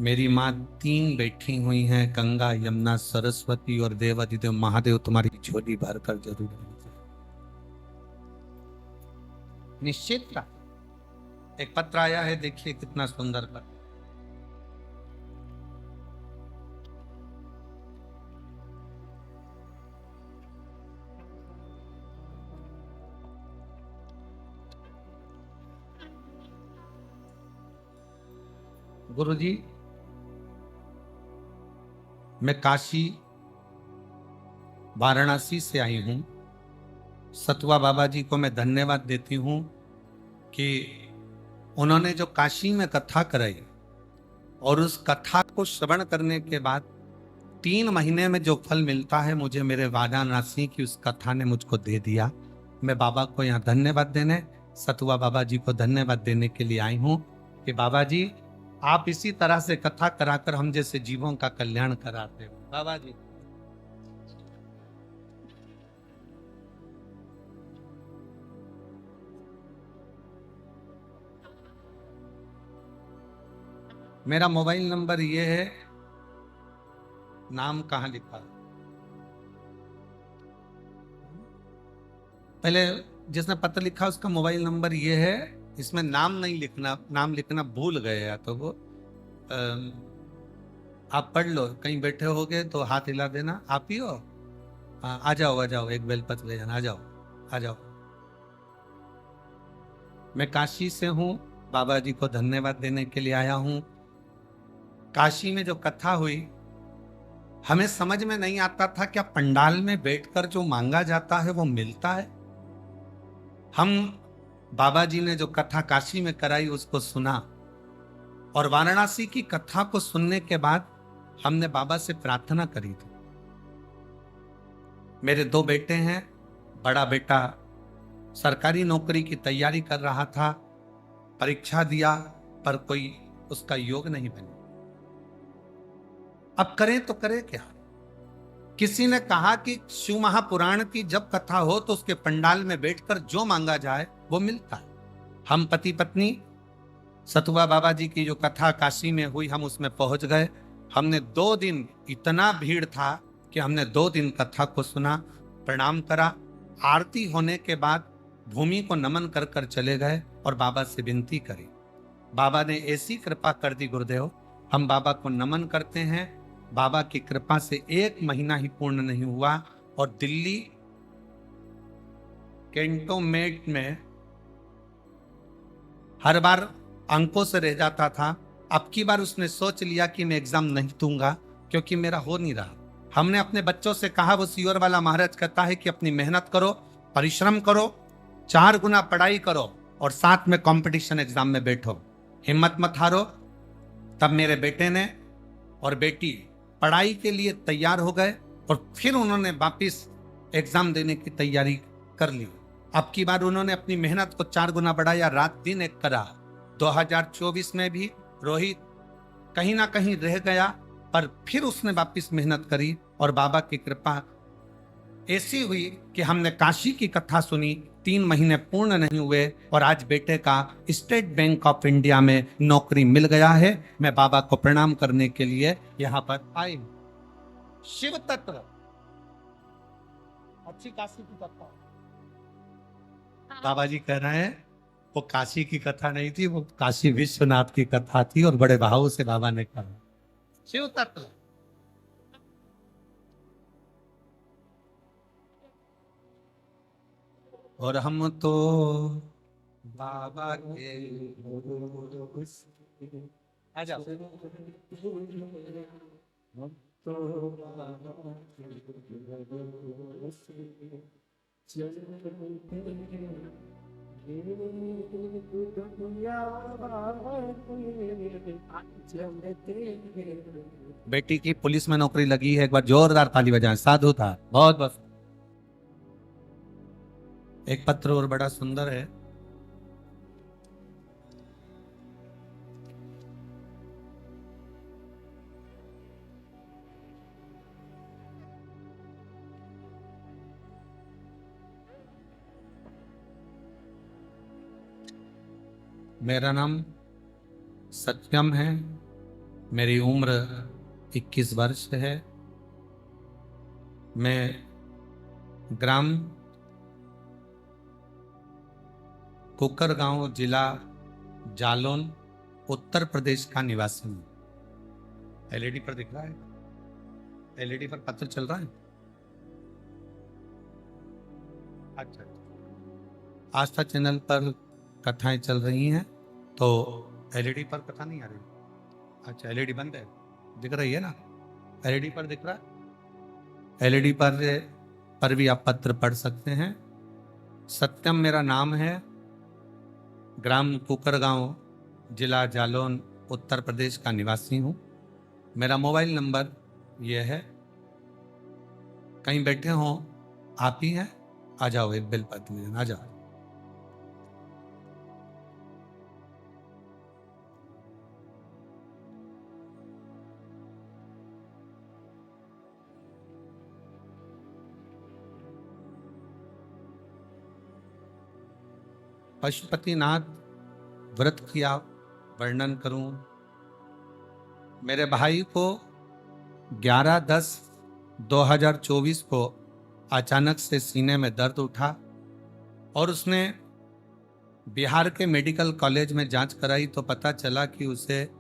मेरी माँ 3 बैठी हुई हैं, गंगा यमुना सरस्वती और देवाधिदेव महादेव तुम्हारी झोली भर कर जरूर निश्चित का। एक पत्र आया है, देखिए कितना सुंदर पत्र। गुरुजी, मैं काशी वाराणसी से आई हूं। सतुआ बाबा जी को मैं धन्यवाद देती हूं कि उन्होंने जो काशी में कथा कराई और उस कथा को श्रवण करने के बाद 3 महीने में जो फल मिलता है, मुझे मेरे वाराणसी की उस कथा ने मुझको दे दिया। मैं बाबा को यहाँ धन्यवाद देने, सतुआ बाबा जी को धन्यवाद देने के लिए आई हूँ कि बाबा जी आप इसी तरह से कथा कराकर हम जैसे जीवों का कल्याण कराते हो। बाबा जी मेरा मोबाइल नंबर ये है, नाम कहाँ लिखा? पहले जिसने पत्र लिखा उसका मोबाइल नंबर ये है, इसमें नाम नहीं लिखना, नाम लिखना भूल गए या तो वो आप पढ़ लो, कहीं बैठे होगे तो हाथ हिला देना। आप ही हो? हाँ, आ जाओ, एक बेलपत्र ले जाना, आ जाओ। मैं काशी से हूँ, बाबा जी को धन्यवाद देने के लिए आया हूँ। काशी में जो कथा हुई, हमें समझ में नहीं आता था क्या पंडाल में बैठकर जो मांगा जाता है वो मिलता है। हम बाबा जी ने जो कथा काशी में कराई उसको सुना और वाराणसी की कथा को सुनने के बाद हमने बाबा से प्रार्थना करी थी। मेरे 2 बेटे हैं, बड़ा बेटा सरकारी नौकरी की तैयारी कर रहा था, परीक्षा दिया पर कोई उसका योग नहीं बना। अब करें तो करें क्या? किसी ने कहा कि शिव महापुराण की जब कथा हो तो उसके पंडाल में बैठकर जो मांगा जाए वो मिलता है। हम पति पत्नी सतुआ बाबा जी की जो कथा काशी में हुई, हम उसमें पहुंच गए। हमने 2 दिन, इतना भीड़ था कि हमने 2 दिन कथा को सुना, प्रणाम करा। आरती होने के बाद भूमि को नमन कर कर चले गए और बाबा से विनती करी। बाबा ने ऐसी कृपा कर दी गुरुदेव, हम बाबा को नमन करते हैं। बाबा की कृपा से 1 महीना ही पूर्ण नहीं हुआ और दिल्ली कैंटोनमेंट में हर बार अंकों से रह जाता था। अब की बार उसने सोच लिया कि मैं एग्जाम नहीं दूंगा क्योंकि मेरा हो नहीं रहा। हमने अपने बच्चों से कहा, वो सियोर वाला महाराज कहता है कि अपनी मेहनत करो, परिश्रम करो, 4 गुना पढ़ाई करो और साथ में कंपटीशन एग्जाम में बैठो, हिम्मत मत हारो। तब मेरे बेटे ने और बेटी पढ़ाई के लिए तैयार हो गए और फिर उन्होंने वापिस एग्जाम देने की तैयारी कर ली। अब की बार उन्होंने अपनी मेहनत को 4 गुना बढ़ाया, रात दिन एक करा। 2024 में भी रोहित कहीं ना कहीं रह गया पर फिर उसने वापिस मेहनत करी और बाबा की कृपा ऐसी हुई कि हमने काशी की कथा सुनी, 3 महीने पूर्ण नहीं हुए और आज बेटे का स्टेट बैंक ऑफ इंडिया में नौकरी मिल गया है। मैं बाबा को प्रणाम करने के लिए यहाँ पर आई। शिव तत्व अच्छी काशी की कथा। बाबा जी कह रहे हैं वो काशी की कथा नहीं थी, वो काशी विश्वनाथ की कथा थी और बड़े भाव से बाबा ने कहा शिव तत्व। और हम तो बाबा के आ जाओ। बेटी की पुलिस में नौकरी लगी है, एक बार जोरदार ताली बजाएं। साधु था, बहुत बहुत। एक पत्र और बड़ा सुंदर है। मेरा नाम सत्यम है, मेरी उम्र 21 वर्ष है। मैं ग्राम कुकर गांव, जिला जालौन, उत्तर प्रदेश का निवासी हूँ। एलईडी पर दिख रहा है? एलईडी पर पत्र चल रहा है? अच्छा, आस्था चैनल पर कथाएं चल रही हैं, तो एलईडी पर कथा नहीं आ रही। अच्छा, एलईडी बंद है, दिख रही है ना? एलईडी पर दिख रहा है? एलईडी पर भी आप पत्र पढ़ सकते हैं। सत्यम मेरा नाम है, ग्राम कुकर गांव, जिला जालौन, उत्तर प्रदेश का निवासी हूँ। मेरा मोबाइल नंबर यह है। कहीं बैठे हो आप ही हैं? आ जाओ, एक बेलपत्र में आ जाओ। पशुपतिनाथ व्रत किया वर्णन करूं। मेरे भाई को 11/10/2024 को अचानक से सीने में दर्द उठा और उसने बिहार के मेडिकल कॉलेज में जांच कराई तो पता चला कि उसे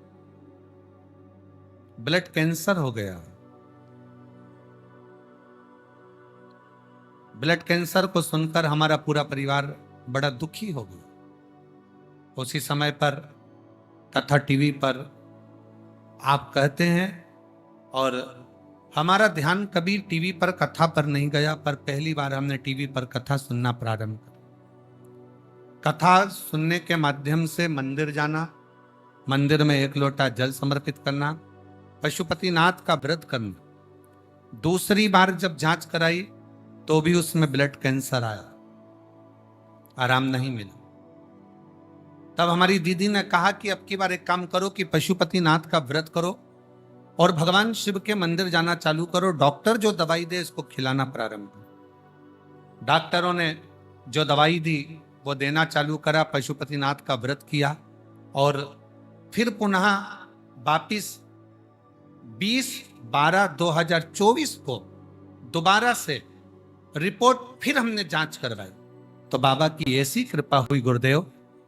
ब्लड कैंसर हो गया। ब्लड कैंसर को सुनकर हमारा पूरा परिवार बड़ा दुखी हो गया। उसी समय पर कथा टीवी पर आप कहते हैं और हमारा ध्यान कभी टीवी पर कथा पर नहीं गया, पर पहली बार हमने टीवी पर कथा सुनना प्रारंभ किया। कथा सुनने के माध्यम से मंदिर जाना, मंदिर में एक लोटा जल समर्पित करना, पशुपतिनाथ का व्रत करना। दूसरी बार जब जांच कराई तो भी उसमें ब्लड कैंसर आया, आराम नहीं मिला। तब हमारी दीदी ने कहा कि अब की बार एक काम करो कि पशुपतिनाथ का व्रत करो और भगवान शिव के मंदिर जाना चालू करो। डॉक्टर जो दवाई दे इसको खिलाना प्रारंभ करो। डॉक्टरों ने जो दवाई दी वो देना चालू करा, पशुपतिनाथ का व्रत किया और फिर पुनः वापिस 20/12/2024 को दोबारा से रिपोर्ट फिर हमने जांच करवाई तो बाबा की ऐसी कृपा हुई गुरुदेव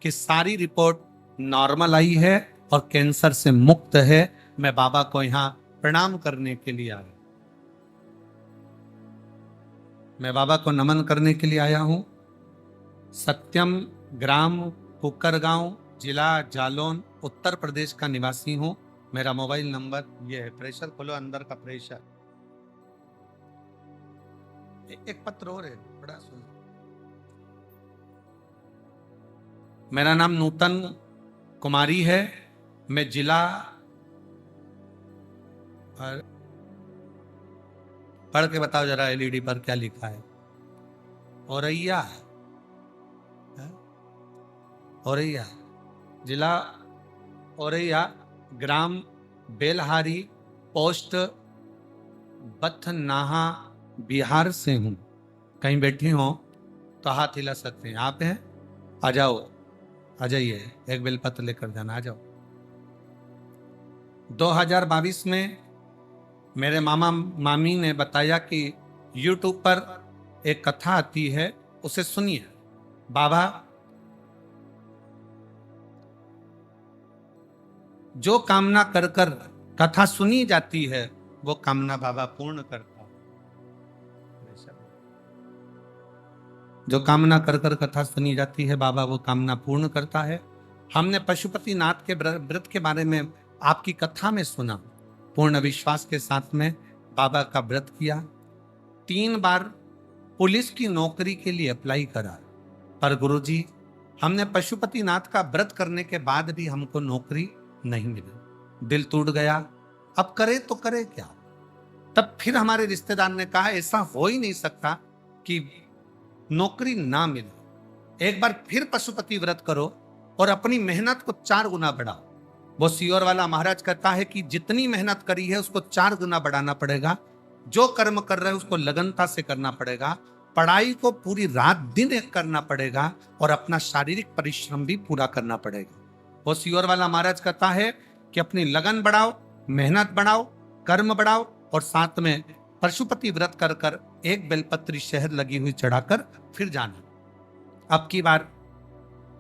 कि सारी रिपोर्ट नॉर्मल आई है और कैंसर से मुक्त है। मैं बाबा को यहां प्रणाम करने के लिए आया, मैं बाबा को नमन करने के लिए आया हूं। सत्यम ग्राम कुकर गांव, जिला जालौन, उत्तर प्रदेश का निवासी हूं। मेरा मोबाइल नंबर यह है। प्रेशर खोलो, अंदर का प्रेशर। एक पत्र और है, बड़ा सुन। मेरा नाम नूतन कुमारी है। मैं जिला, पढ़ के बताओ जरा एलईडी पर क्या लिखा है। औरैया, औरैया, जिला औरैया, ग्राम बेलहारी, पोस्ट बथनाहा, बिहार से हूं। कहीं बैठी हो तो हाथ हिला सकते हैं। आप हैं? आ जाओ, आ जाइए, एक बेलपत्र लेकर जाना। आ जाओ। 2022 में मेरे मामा मामी ने बताया कि YouTube पर एक कथा आती है, उसे सुनिए। बाबा जो कामना कर कर कथा सुनी जाती है वो कामना बाबा पूर्ण करता है। जो कामना कर कर कथा सुनी जाती है बाबा वो कामना पूर्ण करता है। हमने पशुपतिनाथ के व्रत के बारे में आपकी कथा में सुना, पूर्ण विश्वास के साथ में बाबा का व्रत किया। 3 बार पुलिस की नौकरी के लिए अप्लाई करा, पर गुरुजी हमने पशुपतिनाथ का व्रत करने के बाद भी हमको नौकरी नहीं मिली। दिल टूट गया, अब करे तो करे क्या। तब फिर हमारे रिश्तेदार ने कहा ऐसा हो ही नहीं सकता कि नौकरी ना मिले, एक बार फिर पशुपति व्रत करो और अपनी मेहनत को 4 गुना बढ़ाओ। वो सियोर वाला महाराज कहता है कि जितनी मेहनत करी है उसको 4 गुना बढ़ाना पड़ेगा। जो कर्म कर रहे हैं उसको लगनता से करना पड़ेगा। पढ़ाई को पूरी रात दिन एक करना पड़ेगा और अपना शारीरिक परिश्रम भी पूरा करना पड़ेगा। वो सियोर वाला महाराज कहता है कि अपनी लगन बढ़ाओ, मेहनत बढ़ाओ, कर्म बढ़ाओ और साथ में पशुपति व्रत कर कर एक बेलपत्री शहद लगी हुई चढ़ाकर फिर जाना। अब की बार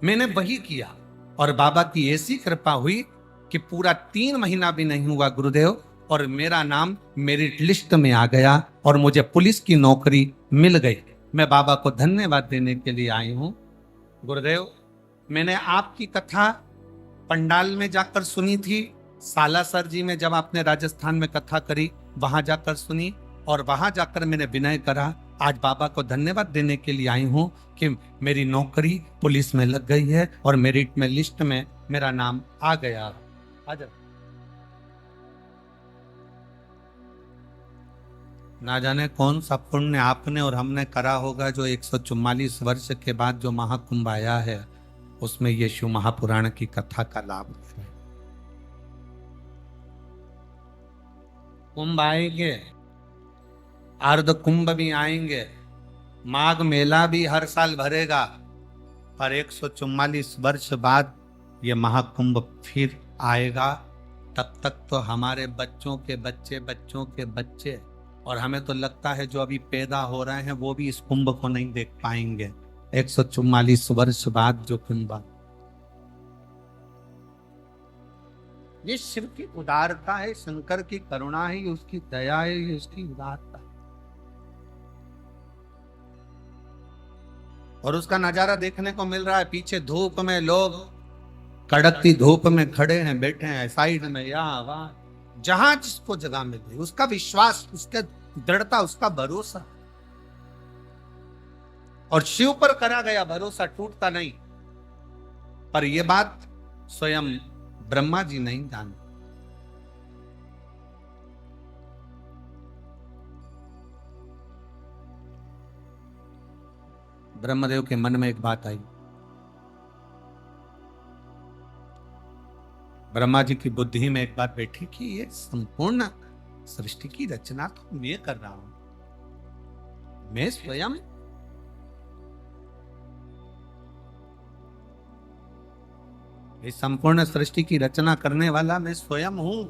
मैंने वही किया और बाबा की ऐसी कृपा हुई कि पूरा 3 महीना भी नहीं हुआ गुरुदेव, और मेरा नाम मेरिट लिस्ट में आ गया और मुझे पुलिस की नौकरी मिल गई। मैं बाबा को धन्यवाद देने के लिए आई हूं। गुरुदेव, मैंने आपकी कथा पंडाल में जाकर सुनी थी, सालासर जी में जब आपने राजस्थान में कथा करी वहां जाकर सुनी, और वहां जाकर मैंने विनय करा। आज बाबा को धन्यवाद देने के लिए आई हूं कि मेरी नौकरी पुलिस में लग गई है और मेरिट में लिस्ट में मेरा नाम आ गया। आजा। ना जाने कौन सा पुण्य आपने और हमने करा होगा जो 144 वर्ष के बाद जो महाकुंभ आया है उसमें ये शिव महापुराण की कथा का लाभ है। कुंभ आएंगे, अर्ध कुंभ भी आएंगे, माघ मेला भी हर साल भरेगा, पर 144 वर्ष बाद ये महाकुंभ फिर आएगा। तब तक तो हमारे बच्चों के बच्चे, बच्चों के बच्चे, और हमें तो लगता है जो अभी पैदा हो रहे हैं वो भी इस कुंभ को नहीं देख पाएंगे। 144 वर्ष बाद जो कुंभ, ये शिव की उदारता है, शंकर की करुणा है, उसकी दया है, उसकी उदारता है। और उसका नजारा देखने को मिल रहा है। पीछे धूप में लोग कड़कती धूप में खड़े हैं, बैठे हैं, साइड में या वहां जहां जिसको जगह मिल रही, उसका विश्वास, उसका दृढ़ता, उसका भरोसा। और शिव पर करा गया भरोसा टूटता नहीं। पर यह बात स्वयं ब्रह्मा जी नहीं जानते। ब्रह्मदेव के मन में एक बात आई। ब्रह्मा जी की बुद्धि में एक बात बैठी कि ये संपूर्ण सृष्टि की रचना तो मैं कर रहा हूं, मैं स्वयं। इस संपूर्ण सृष्टि की रचना करने वाला मैं स्वयं हूं।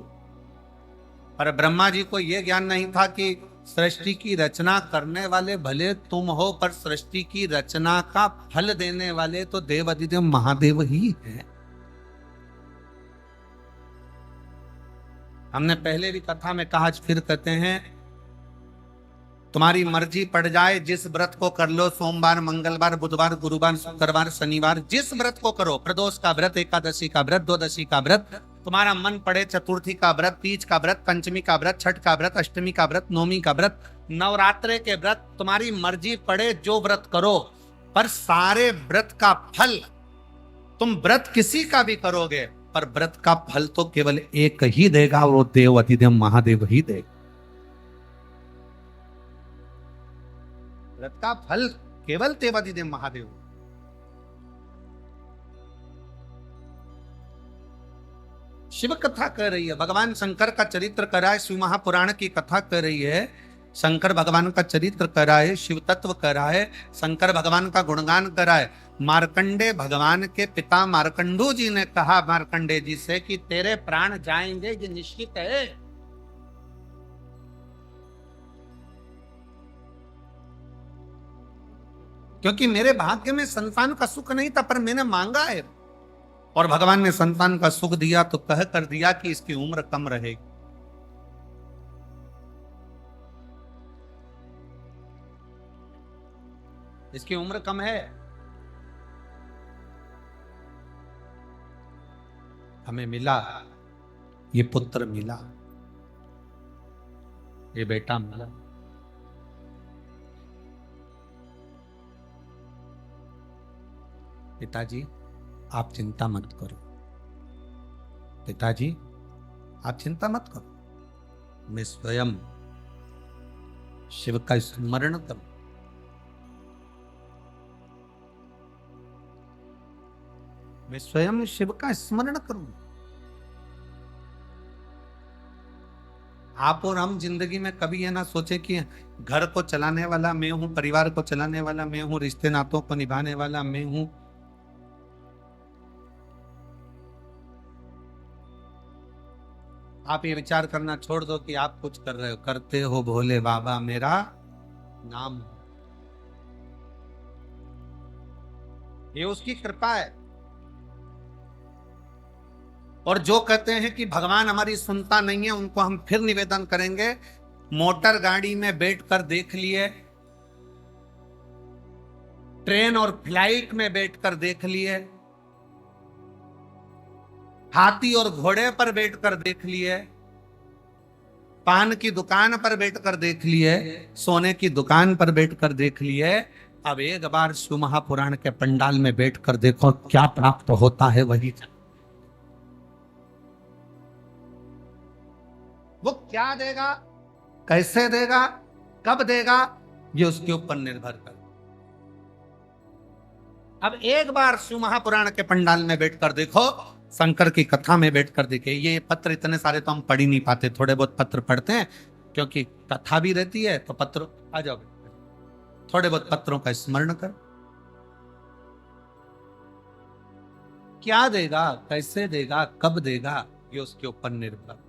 पर ब्रह्मा जी को यह ज्ञान नहीं था कि सृष्टि की रचना करने वाले भले तुम हो, पर सृष्टि की रचना का फल देने वाले तो देव अधिदेव महादेव ही हैं। हमने पहले भी कथा में कहा, आज फिर कहते हैं, तुम्हारी मर्जी पड़ जाए, जिस व्रत को कर लो, सोमवार, मंगलवार, बुधवार, गुरुवार, शुक्रवार, शनिवार, जिस व्रत को करो, प्रदोष का व्रत, एकादशी का व्रत, द्वादशी का व्रत, तुम्हारा मन पड़े, चतुर्थी का व्रत, तीज का व्रत, पंचमी का व्रत, छठ का व्रत, अष्टमी का व्रत, नवमी का व्रत, नवरात्रे के व्रत, तुम्हारी मर्जी पड़े जो व्रत करो, पर सारे व्रत का फल, तुम व्रत किसी का भी करोगे पर व्रत का फल तो केवल एक ही देगा, वो देव अधिदेव महादेव ही देगा। व्रत का फल केवल देव अधिदेव महादेव। शिव कथा कर रही है, भगवान शंकर का चरित्र करा है, शिव महापुराण की कथा कर रही है, शंकर भगवान का चरित्र करा है, शिव तत्व करा है, शंकर भगवान का गुणगान करा है। मार्कंडे भगवान के पिता मार्कंडू जी ने कहा मार्कंडे जी से कि तेरे प्राण जाएंगे, ये निश्चित है। क्योंकि मेरे भाग्य में संतान का सुख नहीं था, पर मैंने मांगा है और भगवान ने संतान का सुख दिया, तो कह कर दिया कि इसकी उम्र कम रहेगी। इसकी उम्र कम है। हमें मिला, ये पुत्र मिला, ये बेटा मिला। पिताजी आप चिंता मत करो, पिताजी आप चिंता मत करो, मैं स्वयं शिव का स्मरण करूं। मैं स्वयं शिव का स्मरण करूं। आप और हम जिंदगी में कभी ये ना सोचे कि घर को चलाने वाला मैं हूं, परिवार को चलाने वाला मैं हूं, रिश्ते नातों को निभाने वाला मैं हूं। आप ये विचार करना छोड़ दो कि आप कुछ कर रहे हो, करते हो भोले बाबा मेरा नाम, ये उसकी कृपा है। और जो कहते हैं कि भगवान हमारी सुनता नहीं है, उनको हम फिर निवेदन करेंगे, मोटर गाड़ी में बैठकर देख लिए, ट्रेन और फ्लाइट में बैठकर देख लिए, हाथी और घोड़े पर बैठकर देख लिए, पान की दुकान पर बैठकर देख लिए, सोने की दुकान पर बैठकर देख लिए। अब एक बार शिव महापुराण के पंडाल में बैठकर देखो क्या प्राप्त होता है वही। वो क्या देगा, कैसे देगा, कब देगा, ये उसके ऊपर निर्भर कर। अब एक बार शिव महापुराण के पंडाल में बैठकर देखो, शंकर की कथा में बैठकर देखे। ये पत्र इतने सारे तो हम पढ़ ही नहीं पाते, थोड़े बहुत पत्र पढ़ते हैं क्योंकि कथा भी रहती है, तो पत्र आ जाओ, थोड़े बहुत पत्रों का स्मरण कर। क्या देगा, कैसे देगा, कब देगा, ये उसके ऊपर निर्भर।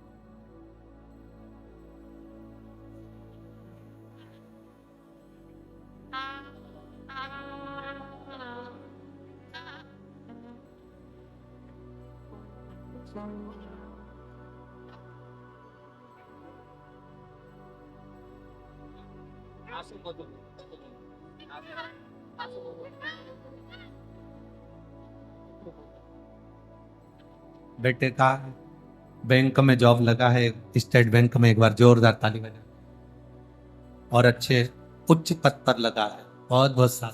बेटे का बैंक में जॉब लगा है, स्टेट बैंक में, एक बार जोरदार ताली बजा। और अच्छे उच्च पद पर लगा है, बहुत बहुत साथ।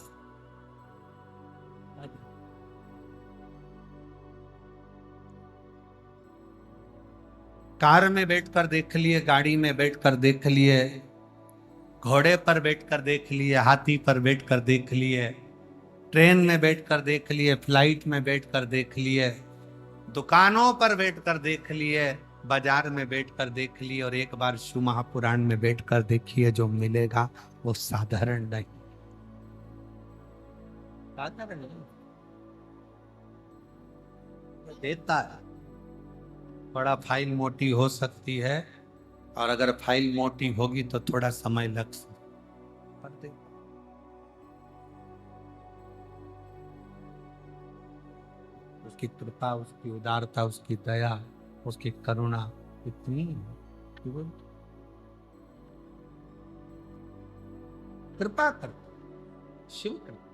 कार में बैठकर देख लिए, गाड़ी में बैठकर देख लिए, घोड़े पर बैठकर देख लिए, हाथी पर बैठकर देख लिए, ट्रेन में बैठकर देख लिए, फ्लाइट में बैठकर देख लिए, दुकानों पर बैठकर देख लिए, बाजार में बैठकर देख लिए। और एक बार शिव महापुराण में बैठकर देखिए, जो मिलेगा वो साधारण नहीं, साधारण नहीं देता है। थोड़ा फाइल मोटी हो सकती है, और अगर फाइल मोटी होगी तो थोड़ा समय लग सकता है। उसकी कृपा, उसकी उदारता, उसकी दया, उसकी करुणा इतनी कृपा कर, शिव कृपा।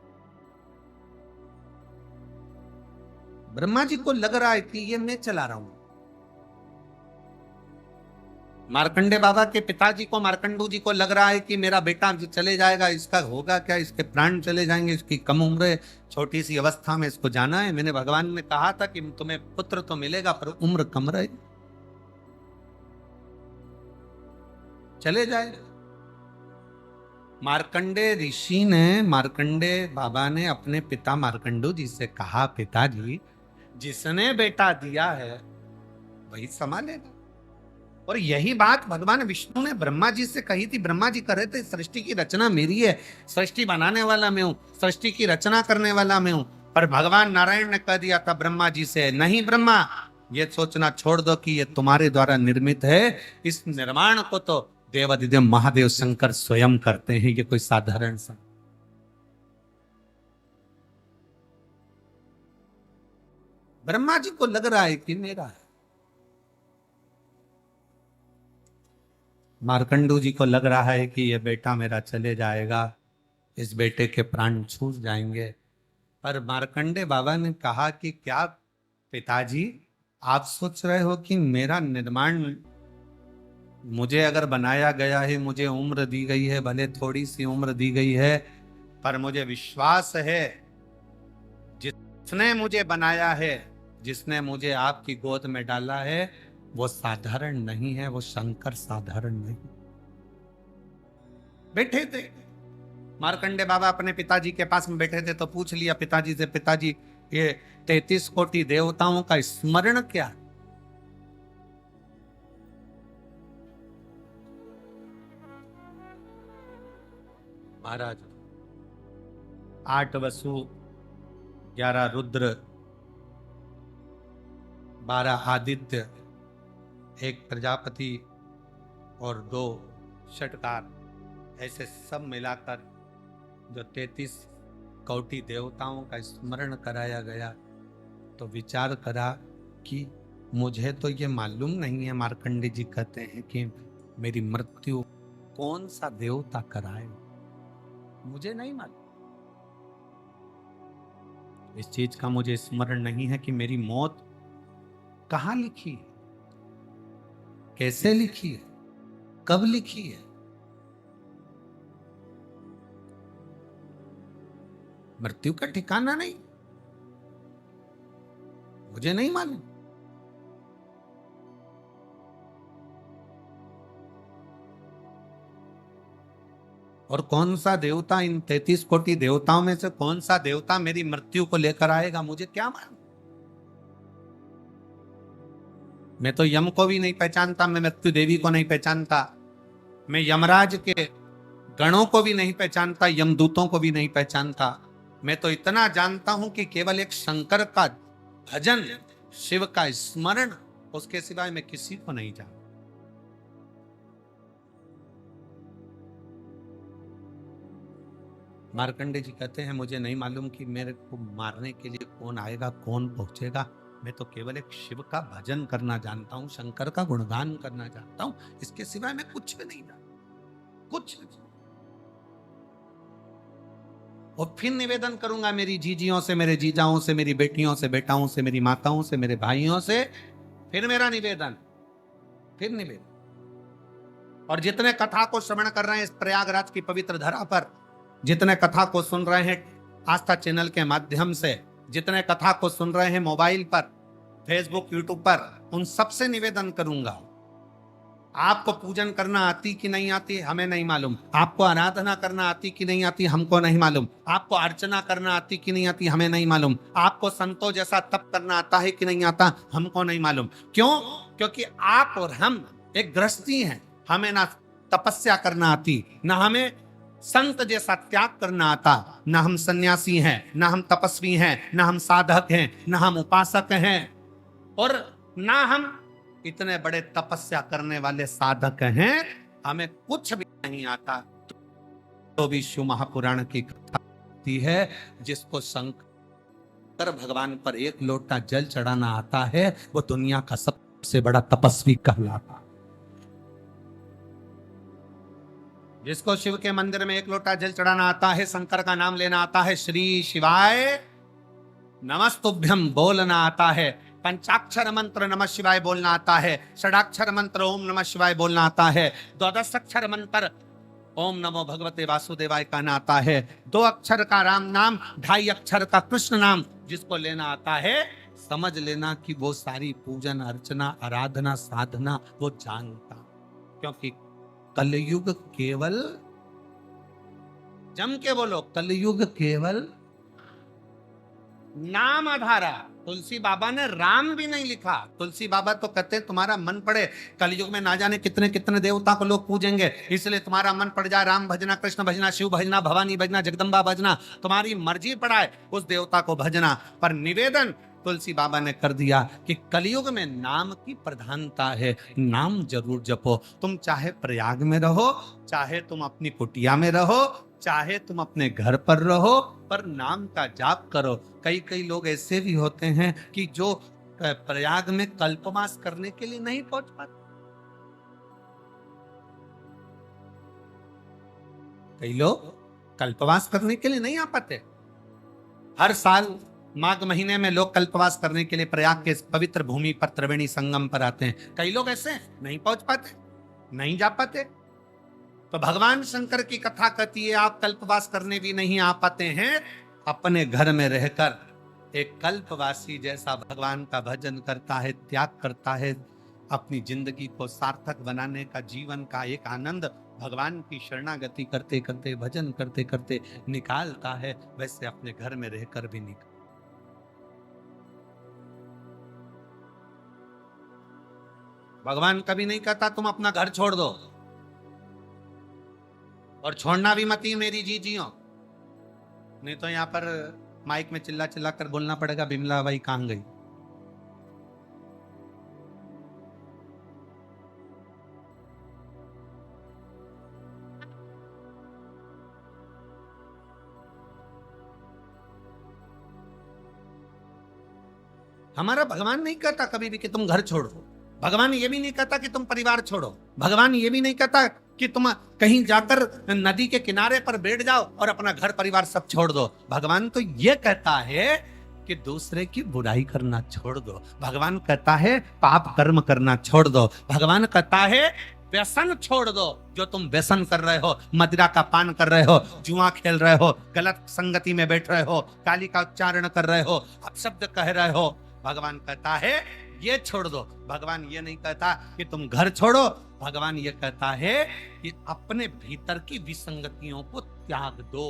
ब्रह्मा जी को लग रहा है कि ये मैं चला रहा हूं। मार्कंडे बाबा के पिताजी को, मार्कंडू जी को लग रहा है कि मेरा बेटा चले जाएगा, इसका होगा क्या, इसके प्राण चले जाएंगे, इसकी कम उम्र है, छोटी सी अवस्था में इसको जाना है। मैंने भगवान ने कहा था कि तुम्हें पुत्र तो मिलेगा पर उम्र कम रहे, चले जाएगा। मार्कंडे ऋषि ने, मार्कंडे बाबा ने अपने पिता मार्कंडू जी से कहा, पिताजी जिसने बेटा दिया है वही संभालेगा। और यही बात भगवान विष्णु ने ब्रह्मा जी से कही थी। ब्रह्मा जी कह रहे थे सृष्टि की रचना मेरी है, सृष्टि बनाने वाला मैं हूं, सृष्टि की रचना करने वाला मैं हूं। पर भगवान नारायण ने कह दिया था ब्रह्मा जी से, नहीं ब्रह्मा, ये सोचना छोड़ दो कि ये तुम्हारे द्वारा निर्मित है, इस निर्माण को तो देवादिदेव महादेव शंकर स्वयं करते हैं, ये कोई साधारण सा। ब्रह्मा जी को लग रहा है कि मेरा है, मार्कंडू जी को लग रहा है कि ये बेटा मेरा चले जाएगा, इस बेटे के प्राण छूट जाएंगे। पर मार्कंडे बाबा ने कहा कि क्या पिताजी आप सोच रहे हो कि मेरा निर्माण, मुझे अगर बनाया गया है, मुझे उम्र दी गई है, भले थोड़ी सी उम्र दी गई है, पर मुझे विश्वास है जिसने मुझे बनाया है, जिसने मुझे आपकी गोद में डाला है, वो साधारण नहीं है, वो शंकर साधारण नहीं। बैठे थे मार्कंडे बाबा अपने पिताजी के पास में बैठे थे, तो पूछ लिया पिताजी से, पिताजी ये 33 कोटि देवताओं का स्मरण क्या? महाराज 8 वसु, 11 रुद्र, 12 आदित्य, 1 प्रजापति और 2 षटकार, ऐसे सब मिलाकर जो 33 कोटि देवताओं का स्मरण कराया गया, तो विचार करा कि मुझे तो ये मालूम नहीं है, मार्कंडे जी कहते हैं कि मेरी मृत्यु कौन सा देवता कराए, मुझे नहीं मालूम। इस चीज का मुझे स्मरण नहीं है कि मेरी मौत कहां लिखी है, कैसे लिखी है, कब लिखी है। मृत्यु का ठिकाना नहीं, मुझे नहीं मालूम। और कौन सा देवता, इन 33 कोटि देवताओं में से कौन सा देवता मेरी मृत्यु को लेकर आएगा, मुझे क्या मालूम। मैं तो यम को भी नहीं पहचानता, मैं मृत्यु देवी को नहीं पहचानता, मैं यमराज के गणों को भी नहीं पहचानता, यमदूतों को भी नहीं पहचानता। मैं तो इतना जानता हूं कि केवल एक शंकर का भजन, शिव का स्मरण, उसके सिवाय मैं किसी को नहीं जानता। मार्कंडे जी कहते हैं मुझे नहीं मालूम कि मेरे को मारने के लिए कौन आएगा, कौन पहुंचेगा। मैं तो केवल एक शिव का भजन करना जानता हूं, शंकर का गुणगान करना जानता हूं, इसके सिवाय मैं कुछ भी नहीं जानता, कुछ नहीं। और फिर निवेदन करूंगा मेरी जीजियों से, मेरे जीजाओं से, मेरी बेटियों से, बेटाओं से, मेरी माताओं से, मेरे भाइयों से, फिर मेरा निवेदन, फिर निवेदन। और जितने कथा को श्रवण कर रहे हैं इस प्रयागराज की पवित्र धरा पर, जितने कथा को सुन रहे हैं आस्था चैनल के माध्यम से, जितने कथा को सुन रहे हैं मोबाइल पर, फेसबुक, यूट्यूब पर, उन सबसे निवेदन करूंगा, आपको पूजन करना आती कि नहीं आती हमें नहीं मालूम, आपको आराधना करना आती कि नहीं आती हमको नहीं मालूम, आपको अर्चना करना आती कि नहीं आती हमें नहीं मालूम, आपको संतों जैसा तप करना आता है कि नहीं आता हमको नहीं मालूम। क्यों? क्योंकि आप और हम एक गृहस्थी हैं, हमें ना तपस्या करना आती, ना हमें संत जैसा त्याग करना आता, ना हम सन्यासी हैं, ना हम तपस्वी हैं, ना हम साधक हैं, ना हम उपासक हैं, और ना हम इतने बड़े तपस्या करने वाले साधक हैं, हमें कुछ भी नहीं आता। तो भी शिव महापुराण की कथा होती है, जिसको शंकर भगवान पर 1 लोटा जल चढ़ाना आता है, वो दुनिया का सबसे बड़ा तपस्वी कहलाता। जिसको शिव के मंदिर में 1 लोटा जल चढ़ाना आता है, शंकर का नाम लेना आता है, श्री शिवाय नमस्तुभ्यम बोलना आता है, पंचाक्षर मंत्र नमः शिवाय बोलना आता है, षडाक्षर मंत्र ओम नमः शिवाय बोलना आता है, 12 अक्षर मंत्र ओम नमो भगवते वासुदेवाय कहना आता है, 2 अक्षर का राम नाम, 2.5 अक्षर का कृष्ण नाम जिसको लेना आता है, समझ लेना कि वो सारी पूजन अर्चना आराधना साधना वो जानता। क्योंकि कलयुग केवल, जम के बोलो, कलयुग केवल नाम आधारा। तुलसी बाबा ने राम भी नहीं लिखा, तुलसी बाबा तो कहते तुम्हारा मन पड़े, कलयुग में ना जाने कितने कितने देवता को लोग पूजेंगे, इसलिए तुम्हारा मन पड़ जाए राम भजना, कृष्ण भजना, शिव भजना, भवानी भजना, जगदम्बा भजना, तुम्हारी मर्जी पड़ाए उस देवता को भजना। पर निवेदन तुलसी बाबा ने कर दिया कि कलयुग में नाम की प्रधानता है, नाम जरूर जपो। तुम चाहे प्रयाग में रहो, चाहे तुम अपनी कुटिया में रहो, चाहे तुम अपने घर पर रहो, पर नाम का जाप करो। कई लोग ऐसे भी होते हैं कि जो प्रयाग में कल्पवास करने के लिए नहीं पहुंच पाते। कई लोग कल्पवास करने के लिए नहीं आ पाते। हर साल माघ महीने में लोग कल्पवास करने के लिए प्रयाग के पवित्र भूमि पर त्रिवेणी संगम पर आते हैं। कई लोग ऐसे नहीं पहुंच पाते, नहीं जा पाते। तो भगवान शंकर की कथा कहती है आप कल्पवास करने भी नहीं आ पाते हैं, अपने घर में रहकर एक कल्पवासी जैसा भगवान का भजन करता है, त्याग करता है, अपनी जिंदगी को सार्थक बनाने का, जीवन का एक आनंद भगवान की शरणागति करते करते, भजन करते करते निकालता है, वैसे अपने घर में रहकर भी निकाल। भगवान कभी नहीं कहता तुम अपना घर छोड़ दो, और छोड़ना भी मत ही मेरी जी जियो, नहीं तो यहां पर माइक में चिल्ला चिल्ला कर बोलना पड़ेगा बिमला बाई कहां गई। हमारा भगवान नहीं कहता कभी भी कि तुम घर छोड़ो, भगवान ये भी नहीं कहता कि तुम परिवार छोड़ो, भगवान ये भी नहीं कहता कि तुम कहीं जाकर नदी के किनारे पर बैठ जाओ और अपना घर परिवार सब छोड़ दो। भगवान तो ये कहता है कि दूसरे की बुराई करना छोड़ दो, भगवान कहता है पाप कर्म करना छोड़ दो, भगवान कहता है व्यसन छोड़ दो, जो तुम व्यसन कर रहे हो, मदिरा का पान कर रहे हो, जुआ खेल रहे हो, गलत संगति में बैठ रहे हो, काली का उच्चारण कर रहे हो, अपशब्द कह रहे हो, भगवान कहता है ये छोड़ दो। भगवान ये नहीं कहता कि तुम घर छोड़ो, भगवान ये कहता है कि अपने भीतर की विसंगतियों को त्याग दो।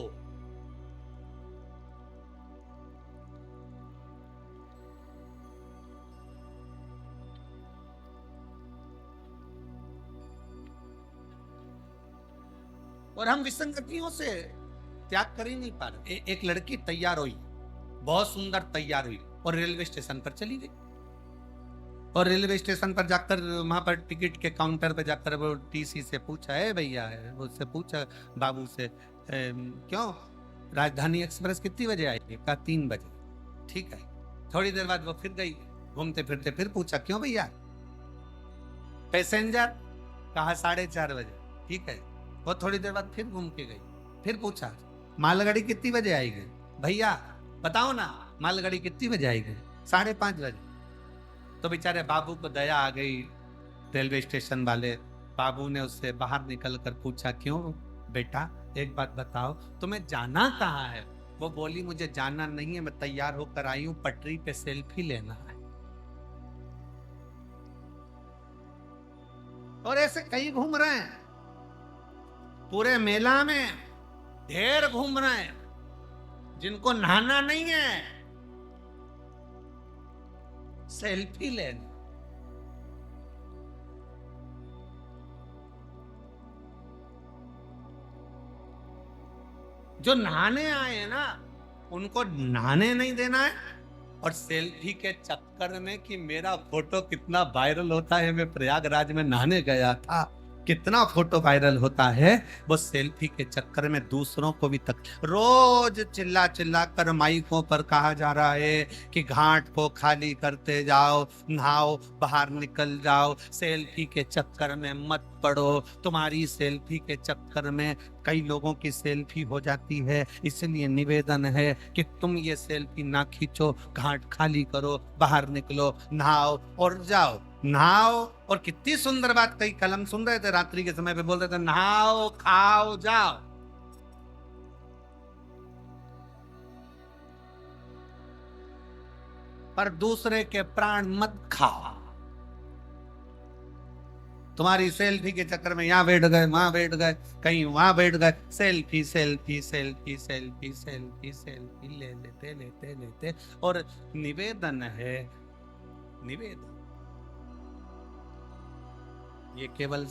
और हम विसंगतियों से त्याग कर ही नहीं पा रहे। एक लड़की तैयार हुई, बहुत सुंदर तैयार हुई और रेलवे स्टेशन पर चली गई, और रेलवे स्टेशन पर जाकर वहां पर टिकट के काउंटर पर जाकर वो टीसी से पूछा, है भैया, है उससे पूछा बाबू से, क्यों राजधानी एक्सप्रेस कितनी बजे आएगी? कहा 3 बजे। ठीक है। थोड़ी देर बाद वो फिर गई, घूमते फिरते फिर पूछा, क्यों भैया? पैसेंजर? कहा 4:30 बजे। ठीक है। वो थोड़ी देर बाद फिर घूम के गई, फिर पूछा मालगाड़ी कितनी बजे आएगी? भैया बताओ ना, मालगाड़ी कितनी बजे आएगी? 5:30 बजे। तो बेचारे बाबू को दया आ गई, रेलवे स्टेशन वाले बाबू ने उससे बाहर निकल कर पूछा, क्यों बेटा एक बात बताओ, तुम्हें जाना कहाँ है? वो बोली, मुझे जाना नहीं है, मैं तैयार होकर आई हूं, पटरी पे सेल्फी लेना है। और ऐसे कई घूम रहे हैं, पूरे मेला में ढेर घूम रहे हैं, जिनको नहाना नहीं है, सेल्फी लेना। जो नहाने आए हैं ना, उनको नहाने नहीं देना है, और सेल्फी के चक्कर में कि मेरा फोटो कितना वायरल होता है, मैं प्रयागराज में नहाने गया था, कितना फोटो वायरल होता है, वो सेल्फी के चक्कर में दूसरों को भी तक रोज चिल्ला चिल्ला कर माइकों पर कहा जा रहा है कि घाट को खाली करते जाओ, नहाओ, बाहर निकल जाओ, सेल्फी के चक्कर में मत पड़ो। तुम्हारी सेल्फी के चक्कर में कई लोगों की सेल्फी हो जाती है, इसलिए निवेदन है कि तुम ये सेल्फी ना खींचो, घाट खाली करो, बाहर निकलो, नहाओ और जाओ। नहाओ, और कितनी सुंदर बात कही, कलम सुन रहे थे रात्रि के समय पे, बोल रहे थे नहाओ, खाओ, जाओ। पर दूसरे के प्राण मत खाओ। तुम्हारी सेल्फी के चक्कर में यहां बैठ गए, वहां बैठ गए, कहीं वहां बैठ गए, selfie selfie selfie selfie selfie selfie ले लेते लेते लेते। और निवेदन है, निवेदन, ये केवल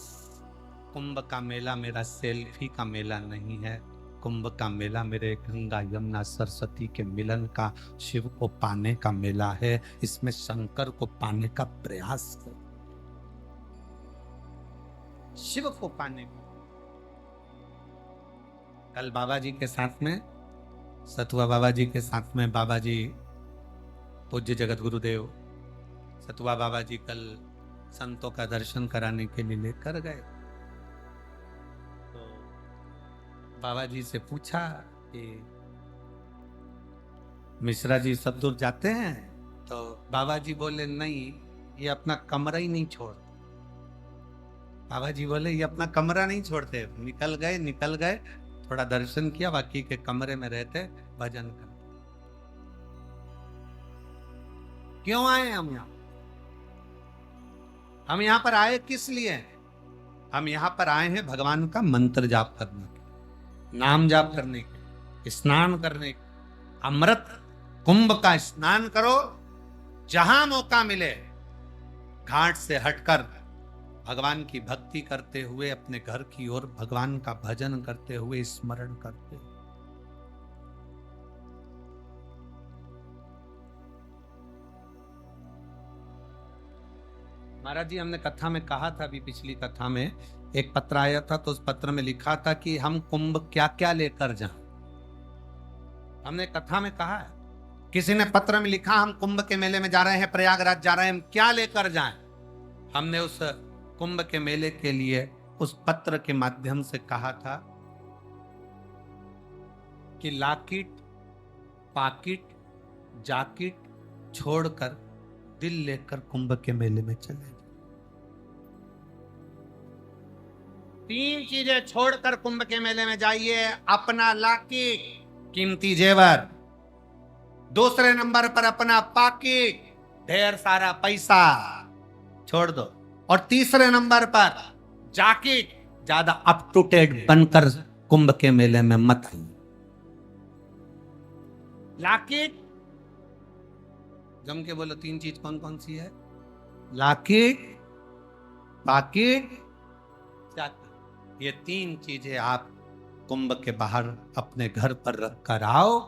कुंभ का मेला मेरा सेल्फी का मेला नहीं है, कुंभ का मेला मेरे गंगा यमुना सरस्वती के मिलन का, शिव को पाने का मेला है। इसमें शंकर को पाने का प्रयास कर, शिव को पाने का। कल बाबा जी के साथ में, सतुआ बाबा जी के साथ में, बाबा जी पूज्य जगत गुरुदेव सतुआ बाबा जी कल संतों का दर्शन कराने के लिए लेकर गए। तो बाबा जी से पूछा कि मिश्रा जी सब दूर जाते हैं? तो बाबा जी बोले, नहीं, ये अपना कमरा ही नहीं छोड़ते। बाबा जी बोले, ये अपना कमरा नहीं छोड़ते, निकल गए, थोड़ा दर्शन किया, बाकी के कमरे में रहते, भजन करते। क्यों आए हम यहाँ? हम यहाँ पर आए किस लिए? हम यहाँ पर आए हैं भगवान का मंत्र जाप करने के, नाम जाप करने के, स्नान करने के। अमृत कुंभ का स्नान करो, जहां मौका मिले घाट से हटकर भगवान की भक्ति करते हुए अपने घर की ओर भगवान का भजन करते हुए स्मरण करते हुए। महाराज जी, हमने कथा में कहा था, अभी पिछली कथा में एक पत्र आया था, तो उस पत्र में लिखा था कि हम कुंभ क्या क्या लेकर जाएं। हमने कथा में कहा है, किसी ने पत्र में लिखा हम कुंभ के मेले में जा रहे हैं, प्रयागराज जा रहे हैं, हम क्या लेकर जाएं। हमने उस कुंभ के मेले के लिए उस पत्र के माध्यम से कहा था कि लाकिट, पाकिट, जाकिट छोड़कर दिल लेकर कुंभ के मेले में चले जाए। 3 चीजें छोड़कर कुंभ के मेले में जाइए। अपना लाकिट, कीमती जेवर, दूसरे नंबर पर अपना पाकिट, ढेर सारा पैसा छोड़ दो, और तीसरे नंबर पर जाकिट, ज्यादा अप टू डेट बनकर कुंभ के मेले में मत आइए। लाकिट, जम के बोलो 3 चीज कौन कौन सी है? लाकिट, पाकिट, जाकिट। ये 3 चीजें आप कुंभ के बाहर अपने घर पर रख कर आओ।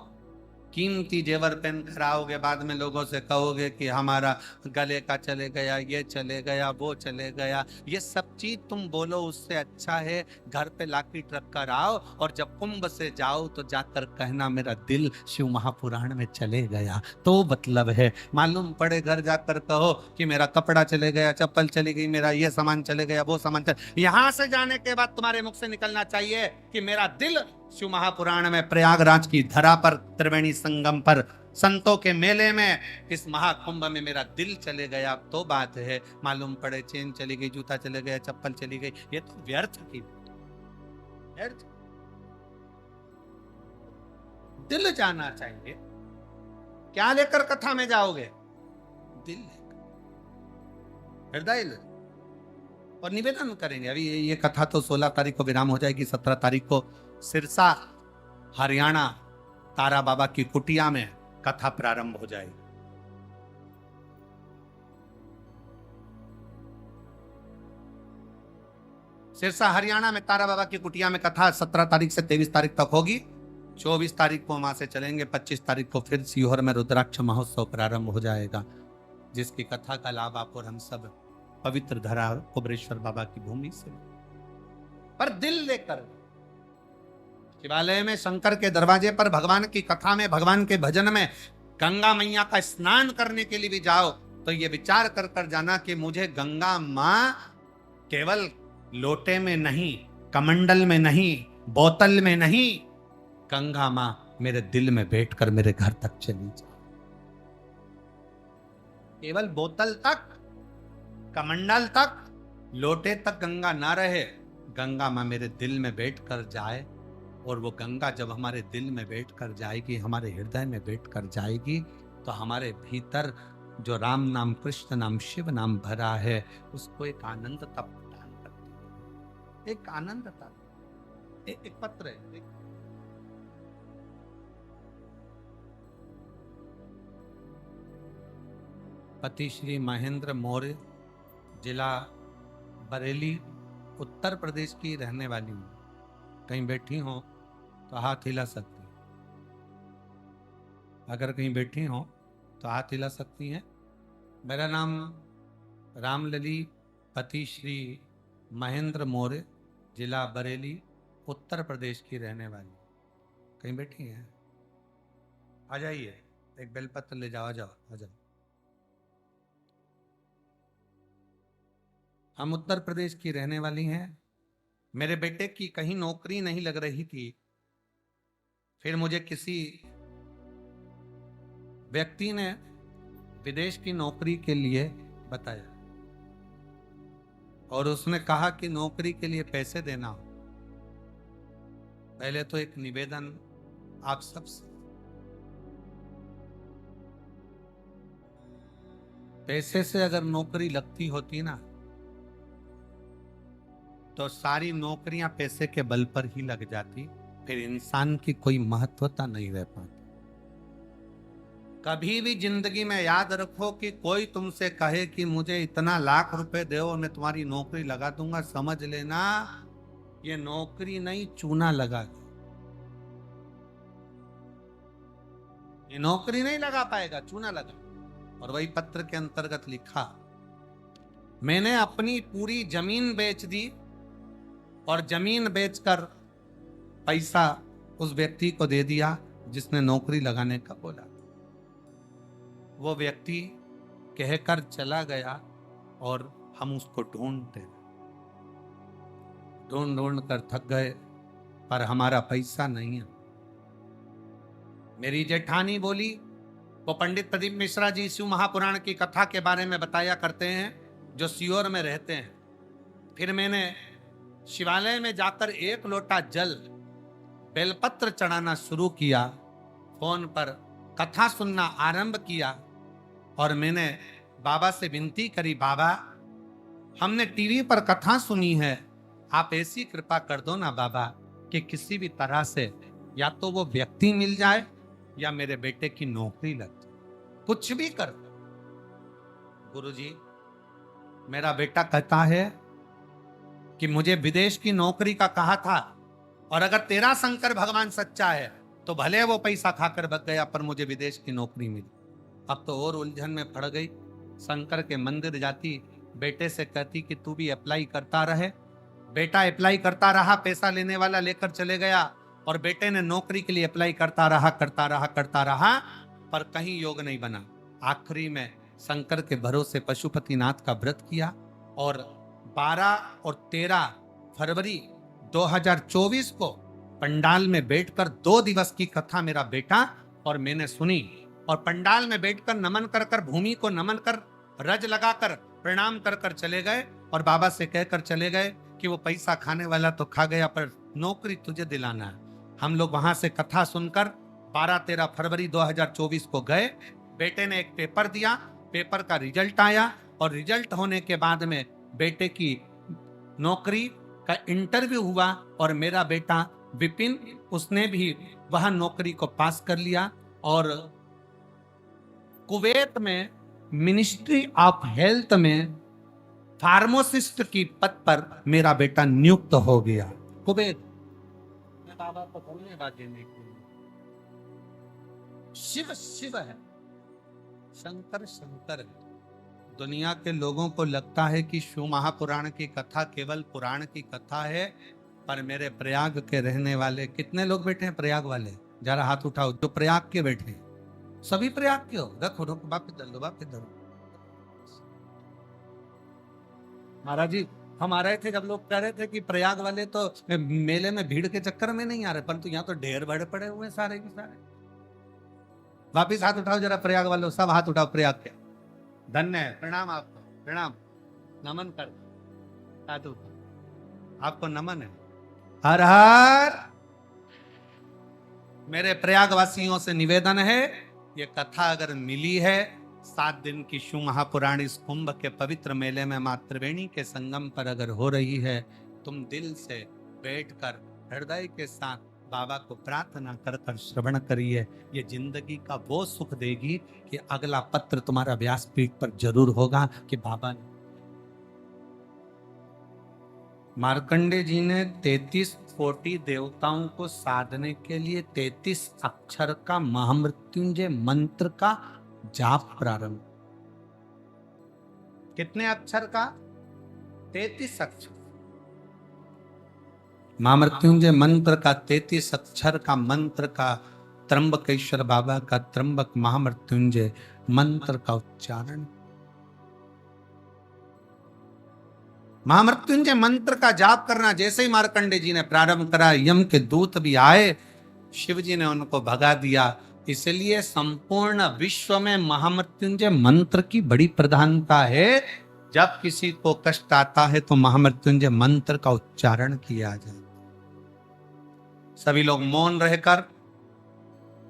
कीमती जेवर पहन कर आओगे, बाद में लोगों से कहोगे कि हमारा गले का चले गया, ये चले गया, वो चले गया। ये सब चीज तुम बोलो, उससे अच्छा है घर पे लाकिट रख कर आओ, और जब कुंभ से जाओ तो जाकर कहना मेरा दिल शिव महापुराण में चले गया। तो मतलब है, मालूम पड़े घर जाकर कहो कि मेरा कपड़ा चले गया, चप्पल चली गई, मेरा ये सामान चले गया, वो सामान चले। यहां से जाने के बाद तुम्हारे मुख से निकलना चाहिए कि मेरा दिल शिव महापुराण में, प्रयागराज की धरा पर, त्रिवेणी संगम पर, संतों के मेले में, इस महाकुंभ में मेरा दिल चले गया। तो बात है, मालूम पड़े चेन चली गई, जूता चले गया, चप्पल चली गई, ये तो व्यर्थ की व्यर्थ। दिल जाना चाहिए। क्या लेकर कथा में जाओगे? दिल लेकर, हृदय लेकर। और निवेदन करेंगे, अभी ये कथा तो 16 तारीख को विराम हो जाएगी। 17 तारीख को सिरसा, हरियाणा, तारा बाबा की कुटिया में कथा प्रारंभ हो जाएगी। सिरसा हरियाणा में तारा बाबा की कुटिया में कथा 17 तारीख से 23 तारीख तक होगी। 24 तारीख को वहां से चलेंगे। 25 तारीख को फिर सीहोर में रुद्राक्ष महोत्सव प्रारंभ हो जाएगा, जिसकी कथा का लाभ आप और हम सब पवित्र धरा कुबरेश्वर बाबा की भूमि से। पर दिल लेकर शिवालय में, शंकर के दरवाजे पर, भगवान की कथा में, भगवान के भजन में, गंगा मैया का स्नान करने के लिए भी जाओ तो ये विचार कर कर जाना कि मुझे गंगा मां केवल लोटे में नहीं, कमंडल में नहीं, बोतल में नहीं, गंगा मां मेरे दिल में बैठकर मेरे घर तक चली जाए। केवल बोतल तक, कमंडल तक, लोटे तक गंगा ना रहे, गंगा मां मेरे दिल में बैठकर जाए। और वो गंगा जब हमारे दिल में बैठकर जाएगी, हमारे हृदय में बैठकर जाएगी, तो हमारे भीतर जो राम नाम, कृष्ण नाम, शिव नाम भरा है, उसको एक आनंदता प्रदान करती है। एक आनंदता। एक पत्र है, पति श्री महेंद्र मौर्य, जिला बरेली, उत्तर प्रदेश की रहने वाली हूँ। कहीं बैठी हो तो हाथ हिला सकती हैं। अगर कहीं बैठी हो तो हाथ हिला सकती हैं। मेरा नाम रामलली, पति श्री महेंद्र मौर्य, जिला बरेली, उत्तर प्रदेश की रहने वाली। कहीं बैठी हैं? आ जाइए, एक बेलपत्र ले जाओ, आ जाओ, आ जाओ। हम उत्तर प्रदेश की रहने वाली हैं। मेरे बेटे की कहीं नौकरी नहीं लग रही थी। फिर मुझे किसी व्यक्ति ने विदेश की नौकरी के लिए बताया, और उसने कहा कि नौकरी के लिए पैसे देना हो। पहले तो एक निवेदन आप सबसे, पैसे से अगर नौकरी लगती होती ना, तो सारी नौकरियां पैसे के बल पर ही लग जाती, फिर इंसान की कोई महत्वता नहीं रह पाती। कभी भी जिंदगी में याद रखो कि कोई तुमसे कहे कि मुझे इतना लाख रुपए दो मैं तुम्हारी नौकरी लगा दूंगा, समझ लेना ये नौकरी नहीं, चूना लगा। ये नौकरी नहीं लगा पाएगा, चूना लगा। और वही पत्र के अंतर्गत लिखा, मैंने अपनी पूरी जमीन बेच दी और जमीन बेचकर पैसा उस व्यक्ति को दे दिया जिसने नौकरी लगाने का बोला। वो व्यक्ति कहकर चला गया और हम उसको ढूंढते ढूंढ ढूंढ कर थक गए, पर हमारा पैसा नहीं है। मेरी जेठानी बोली, वो पंडित प्रदीप मिश्रा जी शिव महापुराण की कथा के बारे में बताया करते हैं, जो सीहोर में रहते हैं। फिर मैंने शिवालय में जाकर 1 लोटा जल बेलपत्र चढ़ाना शुरू किया, फोन पर कथा सुनना आरंभ किया और मैंने बाबा से विनती करी, बाबा हमने टीवी पर कथा सुनी है, आप ऐसी कृपा कर दो ना बाबा कि किसी भी तरह से या तो वो व्यक्ति मिल जाए या मेरे बेटे की नौकरी लग जाए, कुछ भी कर दो। गुरुजी, मेरा बेटा कहता है कि मुझे विदेश की नौकरी का कहा था, और अगर तेरा शंकर भगवान सच्चा है तो भले वो पैसा खाकर बच गया पर मुझे विदेश की नौकरी मिली। अब तो और उलझन में पड़ गई। शंकर के मंदिर जाती, बेटे से कहती कि तू भी अप्लाई करता रहे। बेटा अप्लाई करता रहा, पैसा लेने वाला लेकर चले गया, और बेटे ने नौकरी के लिए अप्लाई करता रहा पर कहीं योग नहीं बना। आखिरी में शंकर के भरोसे पशुपतिनाथ का व्रत किया और 12 और 13 फरवरी 2024 को पंडाल में बैठकर 2 दिवस की कथा मेरा बेटा और मैंने सुनी, और पंडाल में बैठकर नमन कर कर, भूमि को नमन कर, रज लगाकर प्रणाम कर कर चले गए, और बाबा से कहकर चले गए कि वो पैसा खाने वाला तो खा गया पर नौकरी तुझे दिलाना है। हम लोग वहां से कथा सुनकर 12-13 फरवरी 2024 को गए। बेटे ने एक पेपर दिया, पेपर का रिजल्ट आया, और रिजल्ट होने के बाद में बेटे की नौकरी का इंटरव्यू हुआ, और मेरा बेटा विपिन, उसने भी वह नौकरी को पास कर लिया, और कुवैत में मिनिस्ट्री ऑफ हेल्थ में फार्मासिस्ट की पद पर मेरा बेटा नियुक्त हो गया। कुवैत में बाबा को धन्यवाद देने के लिए। शिव शिव है, शंकर शंकर है। दुनिया के लोगों को लगता है कि शिव महापुराण की कथा केवल पुराण की कथा है, पर मेरे प्रयाग के रहने वाले कितने लोग बैठे हैं? प्रयाग वाले जरा हाथ उठाओ, जो प्रयाग के बैठे हैं। सभी प्रयाग के हो? रखो रखो, वापिस दल दो, वापिस दल। महाराज जी, हम आ रहे थे जब लोग कह रहे थे कि प्रयाग वाले तो मेले में भीड़ के चक्कर में नहीं आ रहे, परंतु यहाँ तो ढेर बड़े पड़े हुए सारे के सारे। वापिस हाथ उठाओ जरा, प्रयाग वालों सब हाथ उठाओ। प्रयाग के धन्य है, प्रणाम आपको, प्रणाम, नमन कर साधु, आपको नमन है। हर हर। मेरे प्रयागवासियों से निवेदन है, ये कथा अगर मिली है 7 दिन की शिव महापुराण इस कुंभ के पवित्र मेले में मां त्रिवेणी के संगम पर अगर हो रही है, तुम दिल से बैठकर हृदय के साथ बाबा को प्रार्थना कर कर श्रवण करिए। ये जिंदगी का वो सुख देगी कि अगला पत्र तुम्हारा व्यासपीठ पर जरूर होगा कि बाबा ने। मार्कंडे जी ने 33 कोटि देवताओं को साधने के लिए 33 अक्षर का महामृत्युंजय मंत्र का जाप प्रारंभ। कितने अक्षर का? 33 अक्षर। महामृत्युंजय मंत्र का 33 अक्षर का मंत्र का, त्र्यंबकेश्वर बाबा का त्र्यंबक महामृत्युंजय मंत्र का उच्चारण। महामृत्युंजय मंत्र का जाप करना जैसे ही मार्कंडे जी ने प्रारंभ करा, यम के दूत भी आए, शिव जी ने उनको भगा दिया। इसलिए संपूर्ण विश्व में महामृत्युंजय मंत्र की बड़ी प्रधानता है। जब किसी को कष्ट आता है तो महामृत्युंजय मंत्र का उच्चारण किया जाए। सभी लोग मौन रहकर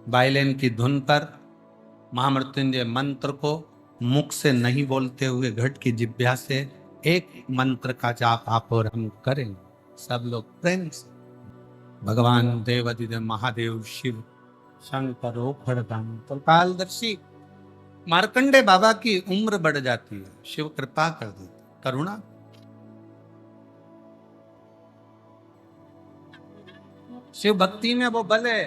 वायलिन की धुन पर महामृत्युंजय मंत्र को मुख से नहीं बोलते हुए घट की जिह्वा से एक मंत्र का जाप आप और हम करें। सब लोग प्रेम से भगवान देवाधिदेव महादेव शिव शंकरो फड़दान। तो कालदर्शी मार्कंडे बाबा की उम्र बढ़ जाती है, शिव कृपा कर देते, करुणा। शिव भक्ति में वो बल है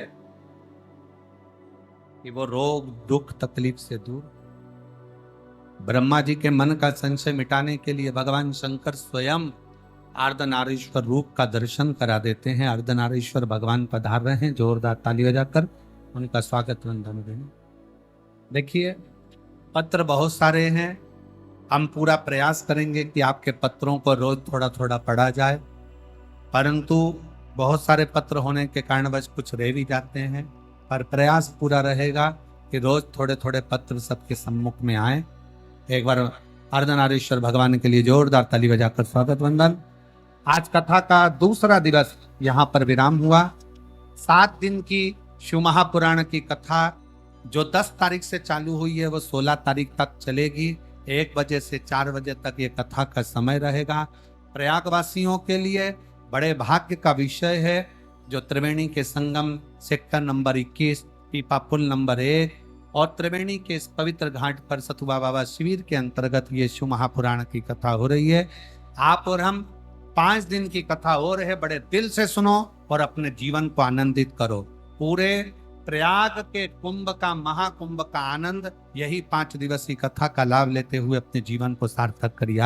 कि वो रोग दुख तकलीफ से दूर। ब्रह्मा जी के मन का संशय मिटाने के लिए भगवान शंकर स्वयं अर्धनारीश्वर रूप का दर्शन करा देते हैं। अर्धनारीश्वर भगवान पधार रहे हैं, जोरदार ताली बजाकर उनका स्वागत वंदन करें। देखिए पत्र बहुत सारे हैं, हम पूरा प्रयास करेंगे कि आपके पत्रों को रोज थोड़ा थोड़ा पढ़ा जाए, परंतु बहुत सारे पत्र होने के कारणवश कुछ रह भी जाते हैं, पर प्रयास पूरा रहेगा कि रोज थोड़े थोड़े पत्र सबके सम्मुख में आए। एक बार अर्धनारीश्वर भगवान के लिए जोरदार ताली बजाकर स्वागत वंदन। आज कथा का दूसरा दिवस यहाँ पर विराम हुआ। 7 दिन की शिव महापुराण की कथा जो 10 तारीख से चालू हुई है वो 16 तारीख तक चलेगी। 1 बजे से 4 बजे तक ये कथा का समय रहेगा। प्रयागवासियों के लिए बड़े भाग्य का विषय है, जो त्रिवेणी के संगम सेक्टर नंबर 21 पीपा पुल नंबर 1 और त्रिवेणी के इस पवित्र घाट पर सतुबा बाबा शिविर के अंतर्गत ये शिव महापुराण की कथा हो रही है। आप और हम 5 दिन की कथा हो रहे, बड़े दिल से सुनो और अपने जीवन को आनंदित करो। पूरे प्रयाग के कुंभ का, महाकुंभ का आनंद यही 5 दिवसीय कथा का लाभ लेते हुए अपने जीवन को सार्थक करिए।